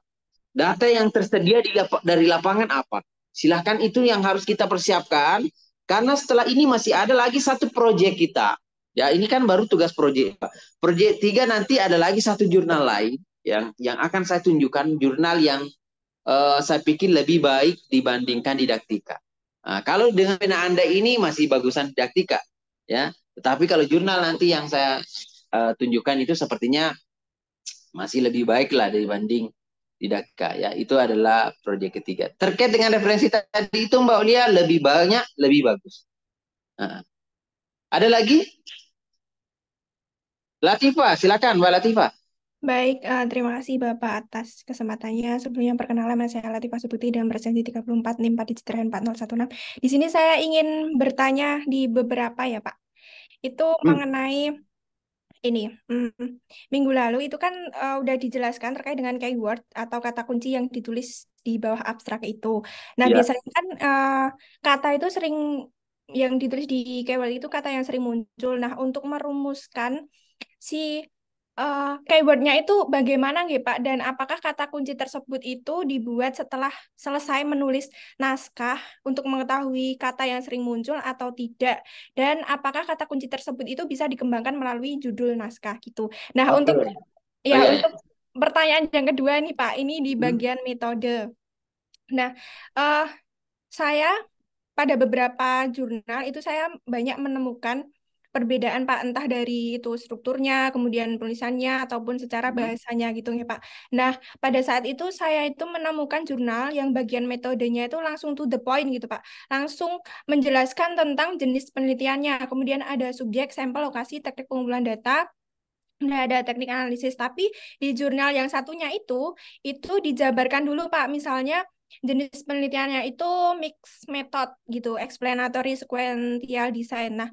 [SPEAKER 2] Data yang tersedia dari lapangan apa? Silahkan, itu yang harus kita persiapkan. Karena setelah ini masih ada lagi satu proyek kita. Ya, ini kan baru tugas proyek. Proyek 3 nanti ada lagi satu jurnal lain yang akan saya tunjukkan, jurnal yang saya pikir lebih baik dibandingkan didaktika. Nah, kalau dengan pena Anda ini masih bagusan didaktika, ya. Tetapi kalau jurnal nanti yang saya tunjukkan itu sepertinya masih lebih baik lah dibanding didaktika, ya. Itu adalah proyek ketiga. Terkait dengan referensi tadi itu, Mbak Olia, lebih banyak, lebih bagus. Nah, ada lagi? Latifah, silakan Mbak Latifah.
[SPEAKER 1] Baik, terima kasih Bapak atas kesempatannya. Sebelumnya perkenalan, nama saya Latifah Subuti dengan presensi 34 NIM Padijiteran 4016. Di sini saya ingin bertanya di beberapa ya Pak. Itu mengenai ini, minggu lalu itu kan udah dijelaskan terkait dengan keyword atau kata kunci yang ditulis di bawah abstrak itu. Nah,
[SPEAKER 2] Ya.
[SPEAKER 1] biasanya kan kata itu sering, yang ditulis di keyword itu kata yang sering muncul. Nah, untuk merumuskan si keywordnya itu bagaimana nggih Pak? Dan apakah kata kunci tersebut itu dibuat setelah selesai menulis naskah untuk mengetahui kata yang sering muncul atau tidak? Dan apakah kata kunci tersebut itu bisa dikembangkan melalui judul naskah gitu? Nah,
[SPEAKER 2] Oke.
[SPEAKER 1] untuk
[SPEAKER 2] Oh, ya, ya.
[SPEAKER 1] untuk pertanyaan yang kedua nih Pak, ini di bagian metode. Nah, eh saya pada beberapa jurnal itu saya banyak menemukan perbedaan Pak, entah dari itu strukturnya, kemudian tulisannya ataupun secara bahasanya gitu ya Pak. Nah, pada saat itu saya itu menemukan jurnal yang bagian metodenya itu langsung to the point gitu Pak. Langsung menjelaskan tentang jenis penelitiannya. Kemudian ada subjek, sampel, lokasi, teknik pengumpulan data, nah, ada teknik analisis. Tapi di jurnal yang satunya itu dijabarkan dulu Pak. Misalnya jenis penelitiannya itu mixed method gitu, explanatory sequential design. Nah,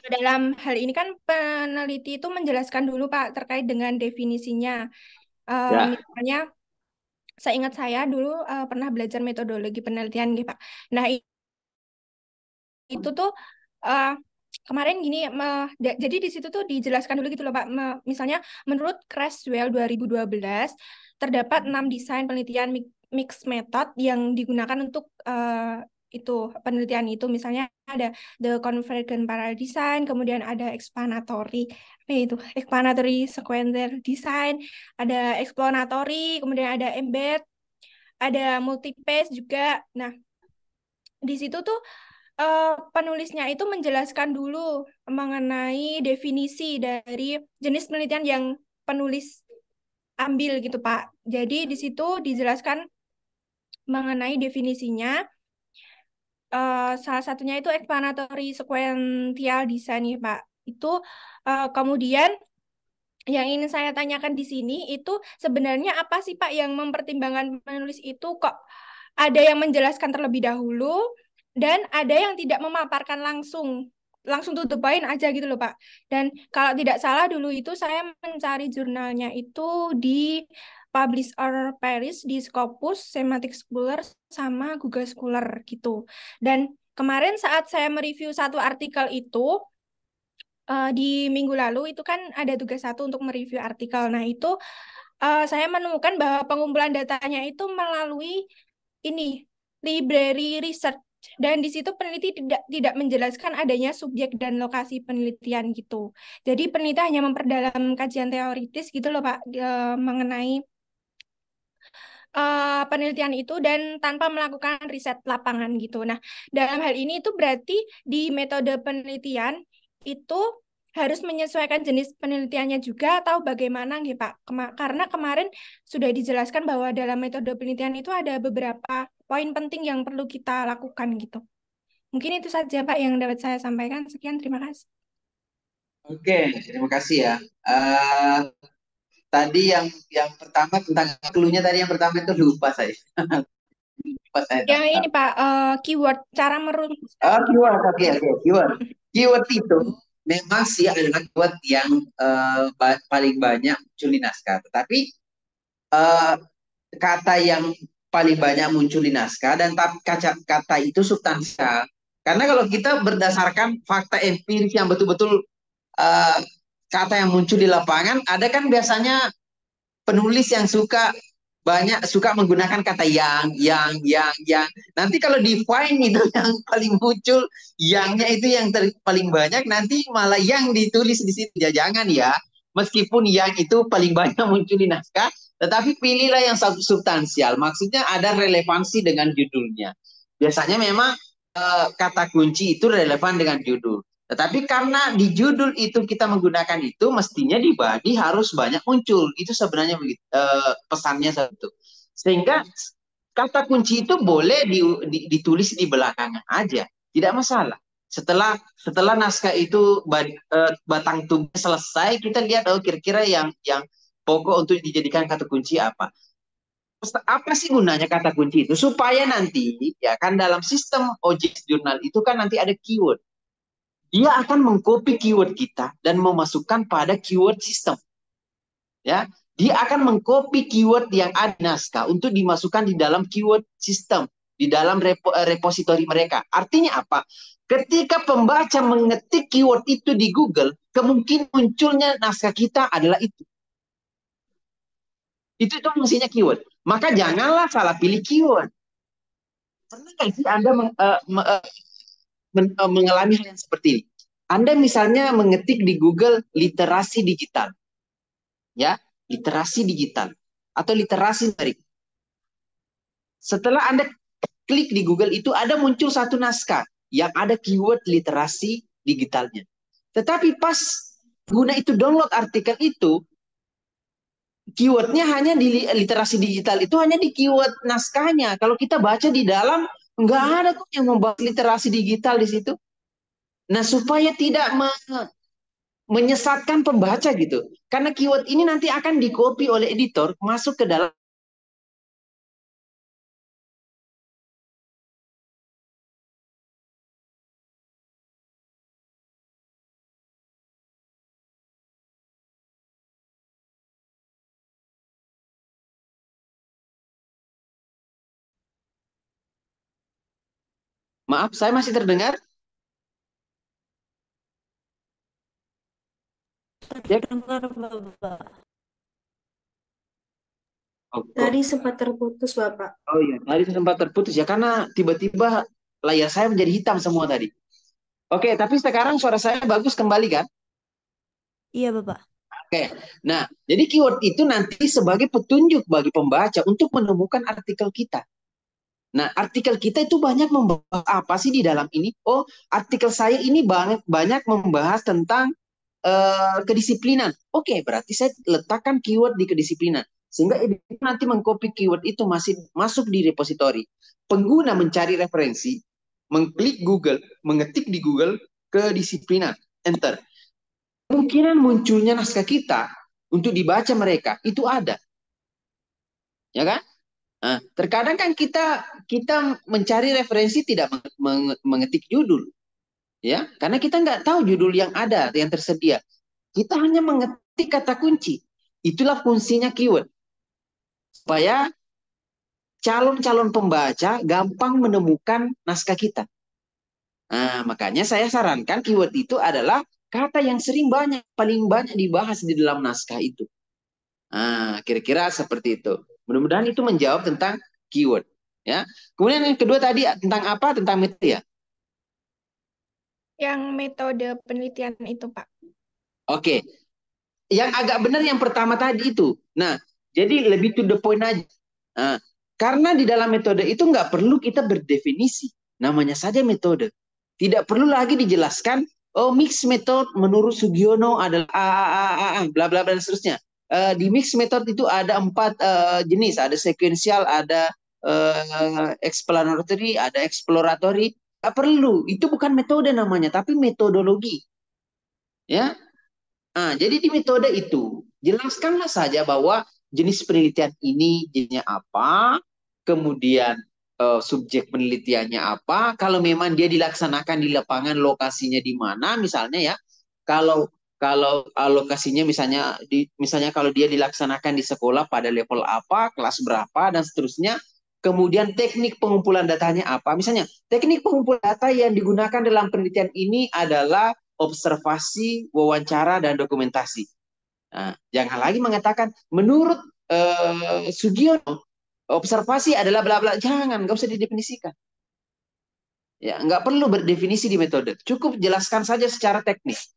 [SPEAKER 1] dalam hal ini kan peneliti itu menjelaskan dulu Pak terkait dengan definisinya.
[SPEAKER 2] Ya.
[SPEAKER 1] Misalnya, seingat saya dulu pernah belajar metodologi penelitian gitu Pak. Nah, itu tuh eh, kemarin gini, jadi di situ tuh dijelaskan dulu gitu loh Pak. Misalnya menurut Creswell 2012 terdapat 6 desain penelitian mixed method yang digunakan untuk itu penelitian itu. Misalnya ada the convergent parallel design, kemudian ada explanatory sequential design, ada explanatory, kemudian ada embed, ada multi-phase juga. Nah, di situ tuh penulisnya itu menjelaskan dulu mengenai definisi dari jenis penelitian yang penulis ambil gitu Pak. Jadi di situ dijelaskan mengenai definisinya. Salah satunya itu explanatory sequential design nih Pak. Itu kemudian yang ingin saya tanyakan di sini itu sebenarnya apa sih Pak yang mempertimbangkan penulis itu, kok ada yang menjelaskan terlebih dahulu dan ada yang tidak memaparkan langsung langsung to the point aja gitu loh Pak. Dan kalau tidak salah dulu itu saya mencari jurnalnya itu di Publish or Paris, di Scopus, Semantic Scholar, sama Google Scholar gitu. Dan kemarin saat saya mereview satu artikel itu, di minggu lalu itu kan ada tugas satu untuk mereview artikel. Nah, itu saya menemukan bahwa pengumpulan datanya itu melalui ini library research, dan di situ peneliti tidak menjelaskan adanya subjek dan lokasi penelitian gitu. Jadi peneliti hanya memperdalam kajian teoritis gitu loh Pak, mengenai penelitian itu dan tanpa melakukan riset lapangan gitu. Nah, dalam hal ini itu berarti di metode penelitian itu harus menyesuaikan jenis penelitiannya juga atau bagaimana gitu Pak? Karena kemarin sudah dijelaskan bahwa dalam metode penelitian itu ada beberapa poin penting yang perlu kita lakukan gitu. Mungkin itu saja Pak yang dapat saya sampaikan. Sekian, terima kasih.
[SPEAKER 2] Oke, terima kasih ya. Eh, Tadi yang pertama tentang clue-nya tadi, yang pertama itu lupa saya. Lupa saya
[SPEAKER 1] Yang ini
[SPEAKER 2] tangkap.
[SPEAKER 1] Pak, keyword cara merumuskan.
[SPEAKER 2] Oh, keyword. Oke, oke, keyword. Keyword itu memang sih adalah keyword yang paling banyak muncul di naskah. Tetapi eh, kata yang paling banyak muncul di naskah dan kata itu substansial. Karena kalau kita berdasarkan fakta empiris yang betul-betul eh, kata yang muncul di lapangan, ada kan biasanya penulis yang suka menggunakan kata yang. Nanti kalau define itu yang paling muncul, yangnya itu yang paling banyak, nanti malah yang ditulis di situ. Ya, jangan ya. Meskipun yang itu paling banyak muncul di naskah, tetapi pilihlah yang substansial. Maksudnya ada relevansi dengan judulnya. Biasanya memang kata kunci itu relevan dengan judul. Tetapi karena di judul itu kita menggunakan itu, mestinya di body harus banyak muncul. Itu sebenarnya pesannya satu. Sehingga kata kunci itu boleh ditulis di belakangnya aja, tidak masalah. Setelah naskah itu batang tugas selesai, kita lihat kira-kira yang pokok untuk dijadikan kata kunci apa. Apa sih gunanya kata kunci itu? Supaya nanti ya kan dalam sistem OJS jurnal itu kan nanti ada keyword. Dia akan mengcopy keyword kita dan memasukkan pada keyword system. Ya, dia akan mengcopy keyword yang ada di naskah untuk dimasukkan di dalam keyword system, di dalam repositori mereka. Artinya apa? Ketika pembaca mengetik keyword itu di Google, kemungkinan munculnya naskah kita adalah itu. Itu fungsinya keyword. Maka janganlah salah pilih keyword. Pernah nggak sih Anda mengalami hal yang seperti ini? Anda misalnya mengetik di Google literasi digital. Ya, literasi digital atau literasi numerik. Setelah Anda klik di Google itu ada muncul satu naskah yang ada keyword literasi digitalnya. Tetapi pas guna itu download artikel itu, keywordnya hanya di literasi digital itu hanya di keyword naskahnya. Kalau kita baca di dalam, nggak ada kok yang membahas literasi digital di situ. Nah, supaya tidak menyesatkan pembaca gitu. Karena keyword ini nanti akan di-copy oleh editor masuk ke dalam. Maaf, saya masih terdengar? Cek.
[SPEAKER 4] Dengar, Bapak.
[SPEAKER 2] Oh,
[SPEAKER 4] Tadi sempat terputus, Bapak.
[SPEAKER 2] oh iya, tadi sempat terputus ya karena tiba-tiba layar saya menjadi hitam semua tadi. Oke, tapi sekarang suara saya bagus kembali kan?
[SPEAKER 4] Iya, Bapak.
[SPEAKER 2] Oke, nah jadi keyword itu nanti sebagai petunjuk bagi pembaca untuk menemukan artikel kita. Nah, artikel kita itu banyak membahas apa sih di dalam ini? Oh, artikel saya ini banyak membahas tentang kedisiplinan. Oke, berarti saya letakkan keyword di kedisiplinan. Sehingga editor nanti mengcopy keyword itu masih masuk di repositori. Pengguna mencari referensi, mengklik Google, mengetik di Google kedisiplinan, enter. Kemungkinan munculnya naskah kita untuk dibaca mereka itu ada. Ya kan? Nah, terkadang kan kita mencari referensi tidak mengetik judul, ya, karena kita nggak tahu judul yang ada, yang tersedia. Kita hanya mengetik kata kunci. Itulah fungsinya keyword, supaya calon-calon pembaca gampang menemukan naskah kita. Nah, makanya saya sarankan keyword itu adalah kata yang paling banyak dibahas di dalam naskah itu. Nah, kira-kira seperti itu. Mudah-mudahan itu menjawab tentang keyword. Ya. Kemudian yang kedua tadi tentang apa? Tentang metode ya.
[SPEAKER 1] Yang metode penelitian itu, Pak.
[SPEAKER 2] Oke. Yang agak benar yang pertama tadi itu. Nah, jadi lebih to the point aja. Nah, karena di dalam metode itu nggak perlu kita berdefinisi. Namanya saja metode. Tidak perlu lagi dijelaskan, oh mix method menurut Sugiono adalah bla bla bla dan seterusnya. Di mix method itu ada 4 jenis. Ada sequential, ada explanatory, ada exploratory. Nggak perlu. Itu bukan metode namanya, tapi metodologi. Ya, nah, jadi di metode itu, jelaskanlah saja bahwa jenis penelitian ini jenisnya apa, kemudian subjek penelitiannya apa, kalau memang dia dilaksanakan di lapangan, lokasinya di mana, misalnya ya, kalau kalau lokasinya misalnya kalau dia dilaksanakan di sekolah pada level apa, kelas berapa, dan seterusnya, kemudian teknik pengumpulan datanya apa, misalnya teknik pengumpulan data yang digunakan dalam penelitian ini adalah observasi, wawancara, dan dokumentasi. Nah, jangan lagi mengatakan menurut Sugiono observasi adalah bla bla. Jangan, nggak usah didefinisikan. Ya, nggak perlu berdefinisi di metode. Cukup jelaskan saja secara teknis.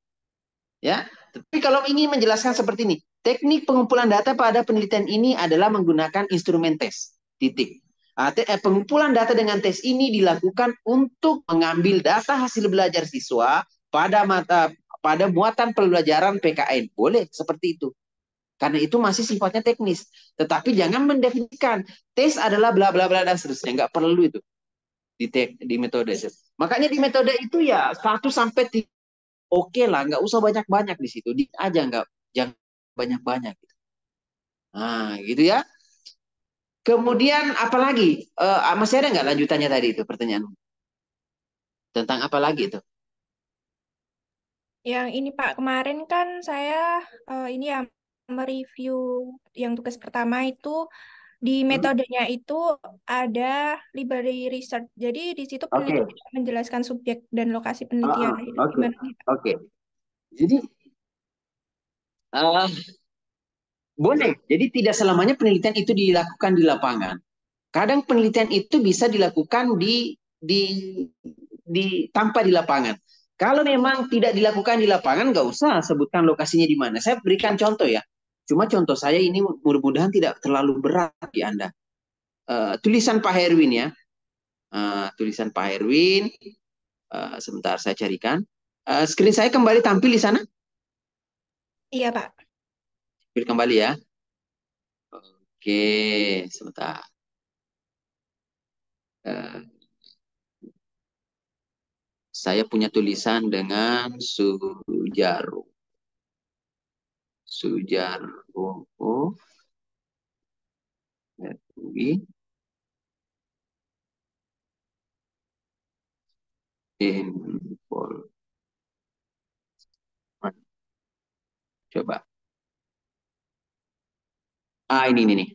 [SPEAKER 2] Ya, tapi kalau ingin menjelaskan seperti ini, teknik pengumpulan data pada penelitian ini adalah menggunakan instrumen tes. Titik. Pengumpulan data dengan tes ini dilakukan untuk mengambil data hasil belajar siswa pada muatan pembelajaran PKN. Boleh seperti itu. Karena itu masih sifatnya teknis. Tetapi jangan mendefinisikan tes adalah bla bla bla dan seterusnya. Nggak perlu itu di metode. Makanya di metode itu ya 1 sampai 3 oke lah, nggak usah banyak-banyak di situ. Di aja nggak, jangan banyak-banyak. Nah, gitu ya. Kemudian apalagi? Masih ada nggak lanjutannya tadi itu pertanyaan? Tentang apa lagi itu?
[SPEAKER 1] Yang ini Pak, kemarin kan saya ini ya mereview yang tugas pertama itu di metodenya itu ada library research. Jadi di situ
[SPEAKER 2] Oke.
[SPEAKER 1] peneliti menjelaskan subjek dan lokasi penelitian.
[SPEAKER 2] Oke.
[SPEAKER 1] Gimana nih, Pak?
[SPEAKER 2] Oke. Jadi boleh. Jadi tidak selamanya penelitian itu dilakukan di lapangan. Kadang penelitian itu bisa dilakukan tanpa di lapangan. Kalau memang tidak dilakukan di lapangan, nggak usah sebutkan lokasinya di mana. Saya berikan contoh ya. Cuma contoh saya ini mudah-mudahan tidak terlalu berat di Anda. Tulisan Pak Herwin ya. Tulisan Pak Herwin. Sebentar saya carikan. Screen saya kembali tampil di sana.
[SPEAKER 1] Iya Pak.
[SPEAKER 2] Tampil kembali ya. Oke, sebentar. Saya punya tulisan dengan Sujarwo. Info. Coba. Ini nih.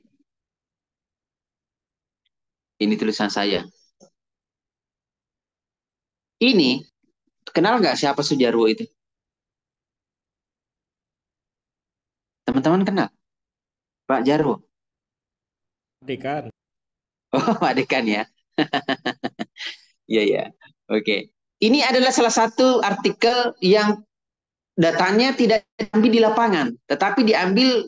[SPEAKER 2] Ini tulisan saya. Ini, kenal nggak siapa Sujarwo itu? Teman-teman kenal? Pak Jarwo?
[SPEAKER 5] Dekan.
[SPEAKER 2] Oh, Pak Dekan ya. Iya, ya. Oke. Ini adalah salah satu artikel yang datanya tidak diambil di lapangan, tetapi diambil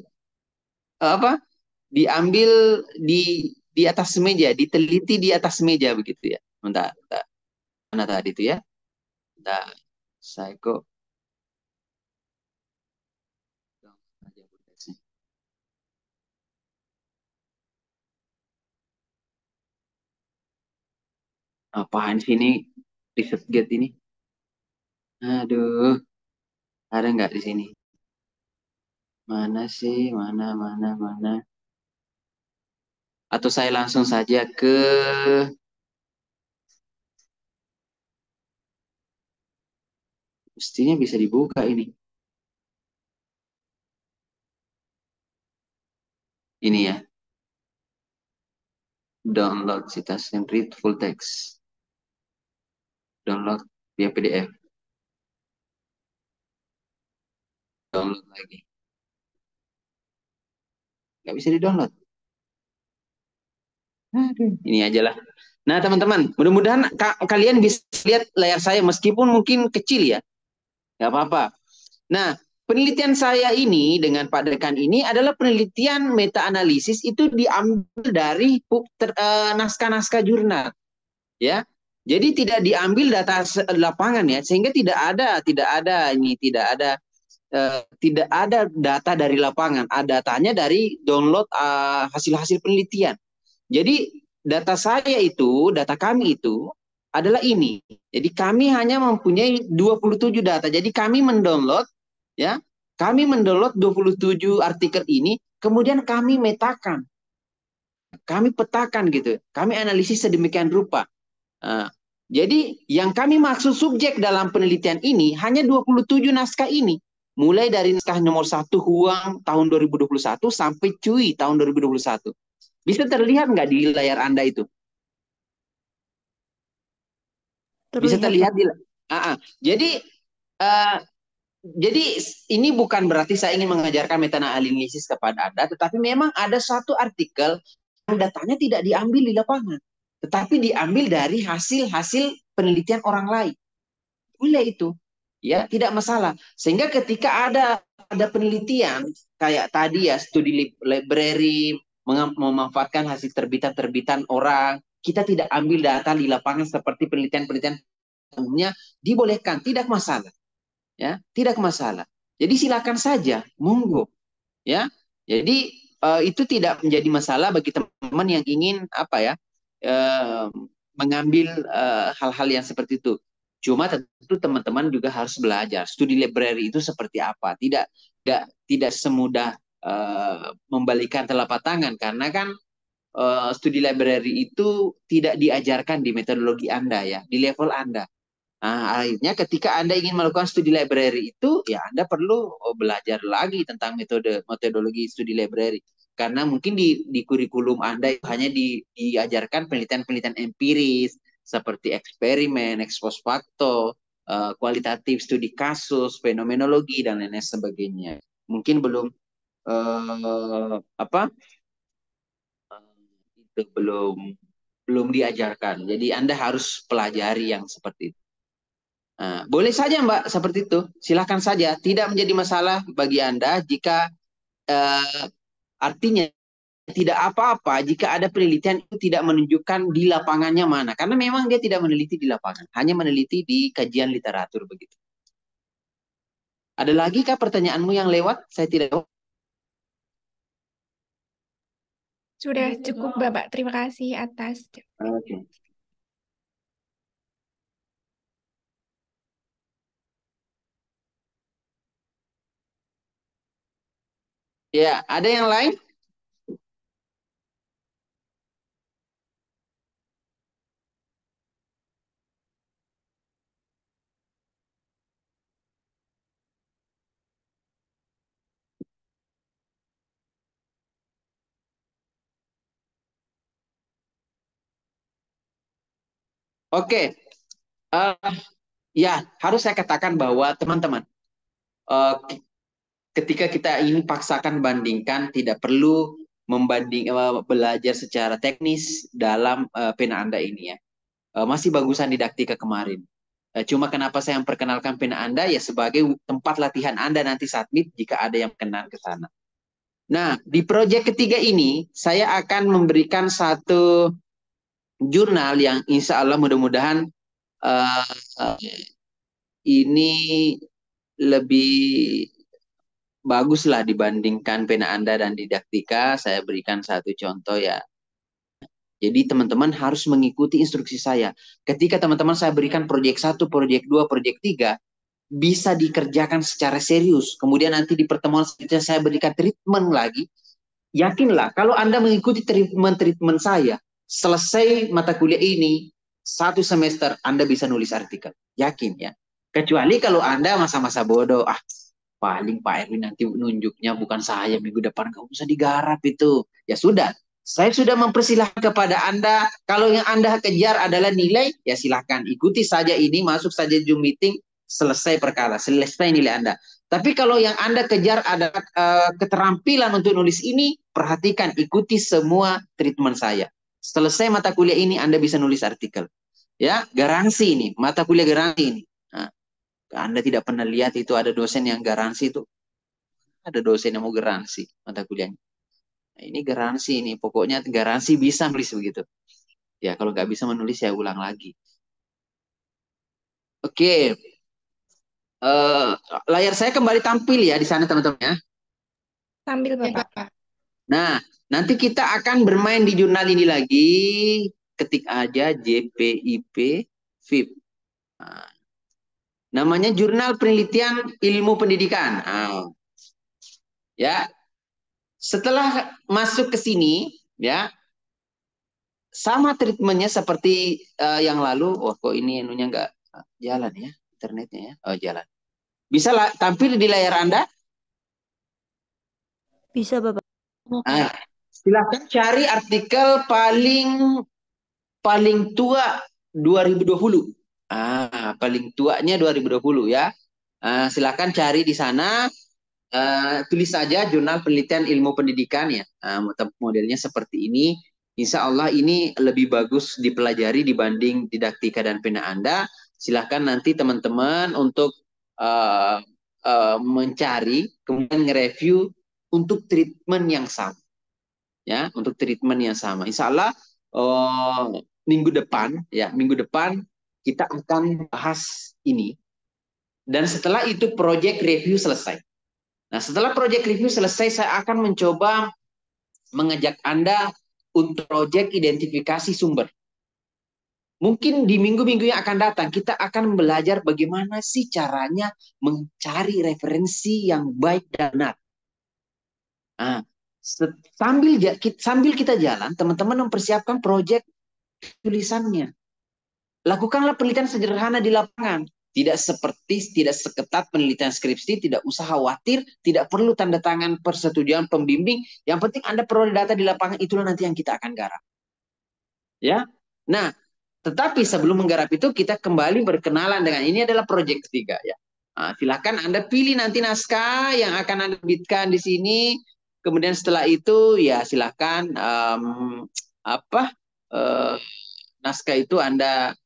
[SPEAKER 2] apa? Diambil di atas meja, diteliti di atas meja begitu ya. Bentar, bentar. Mana tadi itu ya? Bentar. Saya kok apaan sih ini ResearchGate ini? Aduh, ada nggak di sini? Mana sih? Mana? Atau saya langsung saja ke mestinya bisa dibuka ini. Ini ya. Download citation read full text. Download via PDF. Download lagi. Nggak bisa di-download. Aduh, ini aja lah. Nah, teman-teman, mudah-mudahan kalian bisa lihat layar saya meskipun mungkin kecil ya. Nggak apa-apa. Nah, penelitian saya ini dengan Pak Dekan ini adalah penelitian meta-analisis itu diambil dari naskah-naskah jurnal. Ya. Jadi tidak diambil data lapangan ya, sehingga tidak ada data dari lapangan. Datanya dari download hasil-hasil penelitian. Jadi data kami itu adalah ini. Jadi kami hanya mempunyai 27 data. Jadi kami mendownload ya, kami mendownload 27 artikel ini, kemudian kami metakan. Kami petakan gitu. Kami analisis sedemikian rupa. Jadi yang kami maksud subjek dalam penelitian ini hanya 27 naskah ini. Mulai dari naskah nomor 1 Huang tahun 2021 sampai Cui tahun 2021. Bisa terlihat nggak di layar Anda itu? Bisa terlihat di. Jadi eh, jadi ini bukan berarti saya ingin mengajarkan meta-analisis kepada Anda, tetapi memang ada satu artikel yang datanya tidak diambil di lapangan, tetapi diambil dari hasil-hasil penelitian orang lain. Boleh itu, ya tidak masalah. Sehingga ketika ada penelitian kayak tadi ya studi library memanfaatkan hasil terbitan-terbitan orang, kita tidak ambil data di lapangan seperti penelitian-penelitian umumnya dibolehkan, tidak masalah, ya tidak masalah. Jadi silakan saja, monggo, ya. Jadi itu tidak menjadi masalah bagi teman-teman yang ingin apa ya eh, mengambil hal-hal yang seperti itu. Cuma tentu teman-teman juga harus belajar studi library itu seperti apa. Tidak semudah membalikan telapak tangan karena kan studi library itu tidak diajarkan di metodologi Anda ya, di level Anda. Nah, akhirnya ketika Anda ingin melakukan studi library itu, ya Anda perlu belajar lagi tentang metodologi studi library. Karena mungkin di kurikulum Anda hanya diajarkan penelitian-penelitian empiris, seperti eksperimen, ekspos fakto, kualitatif studi kasus, fenomenologi, dan lain-lain sebagainya. Mungkin belum, apa, itu belum diajarkan. Jadi Anda harus pelajari yang seperti itu. Nah, boleh saja Mbak seperti itu, silakan saja. Tidak menjadi masalah bagi Anda jika artinya tidak apa-apa jika ada penelitian itu tidak menunjukkan di lapangannya mana. Karena memang dia tidak meneliti di lapangan, hanya meneliti di kajian literatur begitu. Ada lagi kah pertanyaanmu yang lewat? Saya tidak tahu.
[SPEAKER 1] Sudah cukup, Bapak. Terima kasih atas.
[SPEAKER 2] Oke. Ya, ada yang lain? Oke. Ya, harus saya katakan bahwa teman-teman, eh, ketika kita ingin paksakan bandingkan, tidak perlu belajar secara teknis dalam pena Anda ini ya. Masih bagusan didaktika kemarin. Cuma kenapa saya memperkenalkan pena Anda ya sebagai tempat latihan Anda nanti submit jika ada yang kenal ke sana. Nah, di proyek ketiga ini saya akan memberikan satu jurnal yang insya Allah mudah-mudahan uh, ini lebih bagus lah dibandingkan pena Anda dan didaktika. Saya berikan satu contoh ya. Jadi teman-teman harus mengikuti instruksi saya. Ketika teman-teman saya berikan proyek 1, proyek 2, proyek 3, bisa dikerjakan secara serius. Kemudian nanti di pertemuan selanjutnya saya berikan treatment lagi. Yakinlah, kalau Anda mengikuti treatment saya, selesai mata kuliah ini, 1 semester Anda bisa nulis artikel. Yakin ya. Kecuali kalau Anda masa-masa bodoh, paling Pak Erwin nanti nunjuknya bukan saya minggu depan, nggak usah digarap itu. Ya sudah, saya sudah mempersilahkan kepada Anda, kalau yang Anda kejar adalah nilai, ya silahkan ikuti saja ini, masuk saja Zoom meeting, selesai perkara, selesai nilai Anda. Tapi kalau yang Anda kejar adalah keterampilan untuk nulis ini, perhatikan, ikuti semua treatment saya. Selesai mata kuliah ini, Anda bisa nulis artikel. Ya, garansi ini, mata kuliah garansi ini. Nah, Anda tidak pernah lihat itu ada dosen yang garansi itu. Ada dosen yang mau garansi mata kuliahnya. Nah, ini garansi ini, pokoknya garansi bisa nulis begitu. Ya, kalau nggak bisa menulis saya ulang lagi. Oke, layar saya kembali tampil ya di sana teman-teman ya.
[SPEAKER 1] Sambil, Bapak.
[SPEAKER 2] Nah, nanti kita akan bermain di jurnal ini lagi. Ketik aja JPIP VIP. Nah, namanya Jurnal Penelitian Ilmu Pendidikan. Nah, ya, setelah masuk ke sini, ya, sama treatmentnya seperti yang lalu. Oh, kok ini anunya nggak jalan ya, internetnya ya? Oh, jalan. Bisa tampil di layar Anda?
[SPEAKER 4] Bisa, Bapak.
[SPEAKER 2] Nah, silakan cari artikel paling tua 2020. Paling tuanya 2020 ya. Silakan cari di sana, tulis saja Jurnal Penelitian Ilmu Pendidikan ya. Modelnya seperti ini. Insya Allah ini lebih bagus dipelajari dibanding didaktika dan pena Anda. Silakan nanti teman-teman untuk mencari, kemudian nge-review untuk treatment yang sama. Ya, untuk treatment yang sama. Insya Allah minggu depan kita akan bahas ini. Dan setelah itu project review selesai. Nah, setelah project review selesai, saya akan mencoba mengajak Anda untuk project identifikasi sumber. Mungkin di minggu-minggu yang akan datang, kita akan belajar bagaimana sih caranya mencari referensi yang baik dan benar. Nah, sambil kita jalan, teman-teman mempersiapkan project tulisannya. Lakukanlah penelitian sederhana di lapangan. Tidak seketat penelitian skripsi, tidak usah khawatir, tidak perlu tanda tangan persetujuan pembimbing. Yang penting Anda peroleh data di lapangan, itulah nanti yang kita akan garap. Ya. Nah, tetapi sebelum menggarap itu kita kembali berkenalan dengan ini adalah proyek ketiga ya. Nah, silakan Anda pilih nanti naskah yang akan Anda terbitkan di sini. Kemudian setelah itu ya silakan naskah itu Anda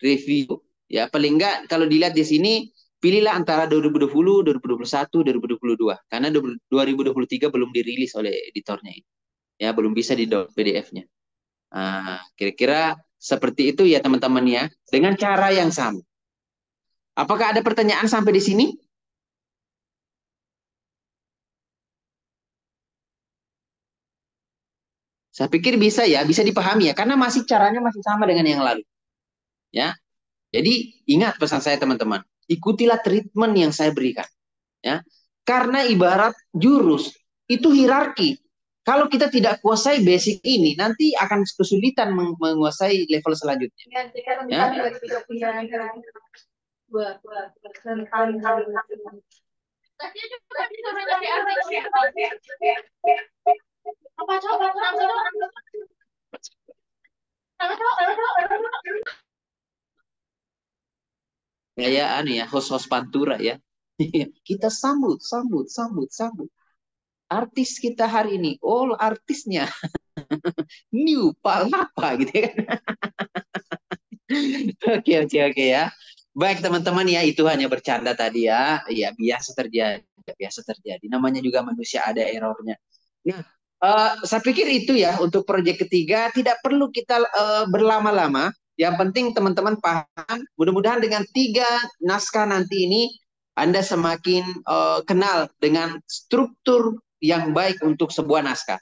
[SPEAKER 2] review ya, paling enggak kalau dilihat di sini pilihlah antara 2020, 2021, 2022 karena 2023 belum dirilis oleh editornya ini. Ya, belum bisa di-download PDF-nya. Kira-kira seperti itu ya teman-teman ya, dengan cara yang sama. Apakah ada pertanyaan sampai di sini? Saya pikir bisa ya, bisa dipahami ya, karena caranya masih sama dengan yang lalu. Ya, jadi ingat pesan saya teman-teman, ikutilah treatment yang saya berikan. Ya, karena ibarat jurus itu hierarki. Kalau kita tidak kuasai basic ini, nanti akan kesulitan menguasai level selanjutnya. Ya. Kayak host-host Pantura ya. Kita sambut. Artis kita hari ini, all artisnya new palapa gitu kan. Oke ya. Baik teman-teman ya, itu hanya bercanda tadi ya. Ya biasa terjadi. Namanya juga manusia, ada errornya. Nah, saya pikir itu ya untuk proyek ketiga, tidak perlu kita berlama-lama. Yang penting teman-teman paham. Mudah-mudahan dengan 3 naskah nanti ini Anda semakin kenal dengan struktur yang baik untuk sebuah naskah.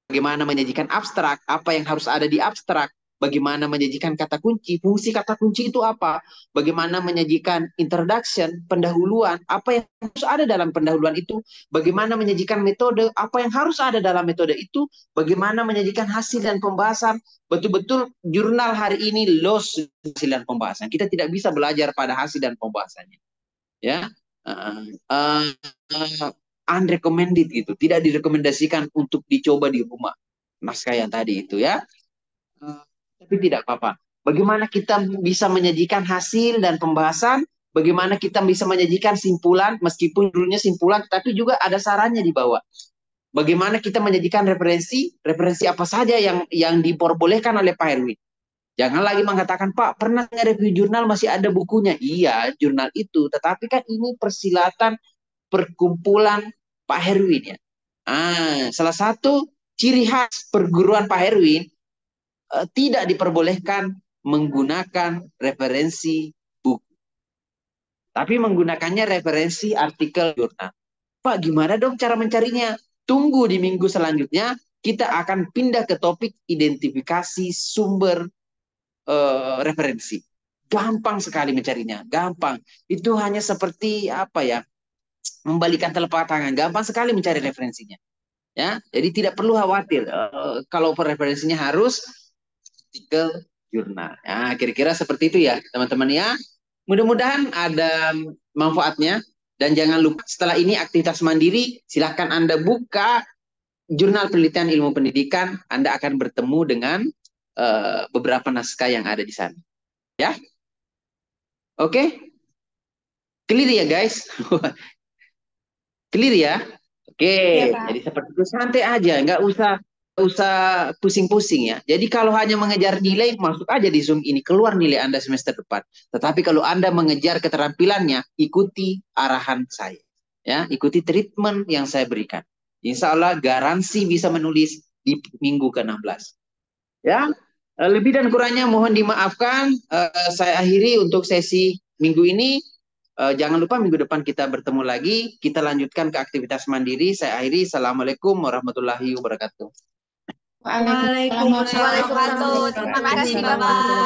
[SPEAKER 2] Bagaimana menyajikan abstrak, apa yang harus ada di abstrak, bagaimana menyajikan kata kunci, fungsi kata kunci itu apa, bagaimana menyajikan introduction, pendahuluan, apa yang harus ada dalam pendahuluan itu, bagaimana menyajikan metode, apa yang harus ada dalam metode itu, bagaimana menyajikan hasil dan pembahasan. Betul-betul jurnal hari ini lost hasil dan pembahasan. Kita tidak bisa belajar pada hasil dan pembahasannya. Ya, unrecommended gitu, tidak direkomendasikan untuk dicoba di rumah naskah yang tadi itu ya. Tapi tidak apa-apa. Bagaimana kita bisa menyajikan hasil dan pembahasan, bagaimana kita bisa menyajikan simpulan, meskipun dulunya simpulan, tapi juga ada sarannya di bawah. Bagaimana kita menyajikan referensi apa saja yang diperbolehkan oleh Pak Herwin. Jangan lagi mengatakan, Pak, pernah nge-review jurnal masih ada bukunya. Iya, jurnal itu. Tetapi kan ini persilatan perkumpulan Pak Herwin ya. Salah satu ciri khas perguruan Pak Herwin tidak diperbolehkan menggunakan referensi buku. Tapi menggunakannya referensi artikel jurnal. Pak, gimana dong cara mencarinya? Tunggu di minggu selanjutnya, kita akan pindah ke topik identifikasi sumber referensi. Gampang sekali mencarinya, gampang. Itu hanya seperti apa ya? Membalikan telapak tangan, gampang sekali mencari referensinya. Ya, jadi tidak perlu khawatir. Kalau referensinya harus artikel jurnal. Ya, kira-kira seperti itu ya, teman-teman ya. Mudah-mudahan ada manfaatnya. Dan jangan lupa setelah ini aktivitas mandiri, silahkan Anda buka Jurnal Penelitian Ilmu Pendidikan. Anda akan bertemu dengan beberapa naskah yang ada di sana. Ya, oke. Clear ya guys? Clear ya? Oke,
[SPEAKER 1] Iya, Pak.
[SPEAKER 2] jadi seperti itu santai aja, nggak usah pusing-pusing ya. Jadi kalau hanya mengejar nilai, masuk aja di Zoom ini, keluar nilai Anda semester depan. Tetapi kalau Anda mengejar keterampilannya, ikuti arahan saya. Ya, ikuti treatment yang saya berikan. Insya Allah garansi bisa menulis di minggu ke-16. Ya, lebih dan kurangnya mohon dimaafkan. Saya akhiri untuk sesi minggu ini. Jangan lupa minggu depan kita bertemu lagi. Kita lanjutkan ke aktivitas mandiri. Saya akhiri. Assalamualaikum warahmatullahi wabarakatuh.
[SPEAKER 1] Waalaikumsalam.
[SPEAKER 4] Waalaikumsalam. Terima kasih, Bapak.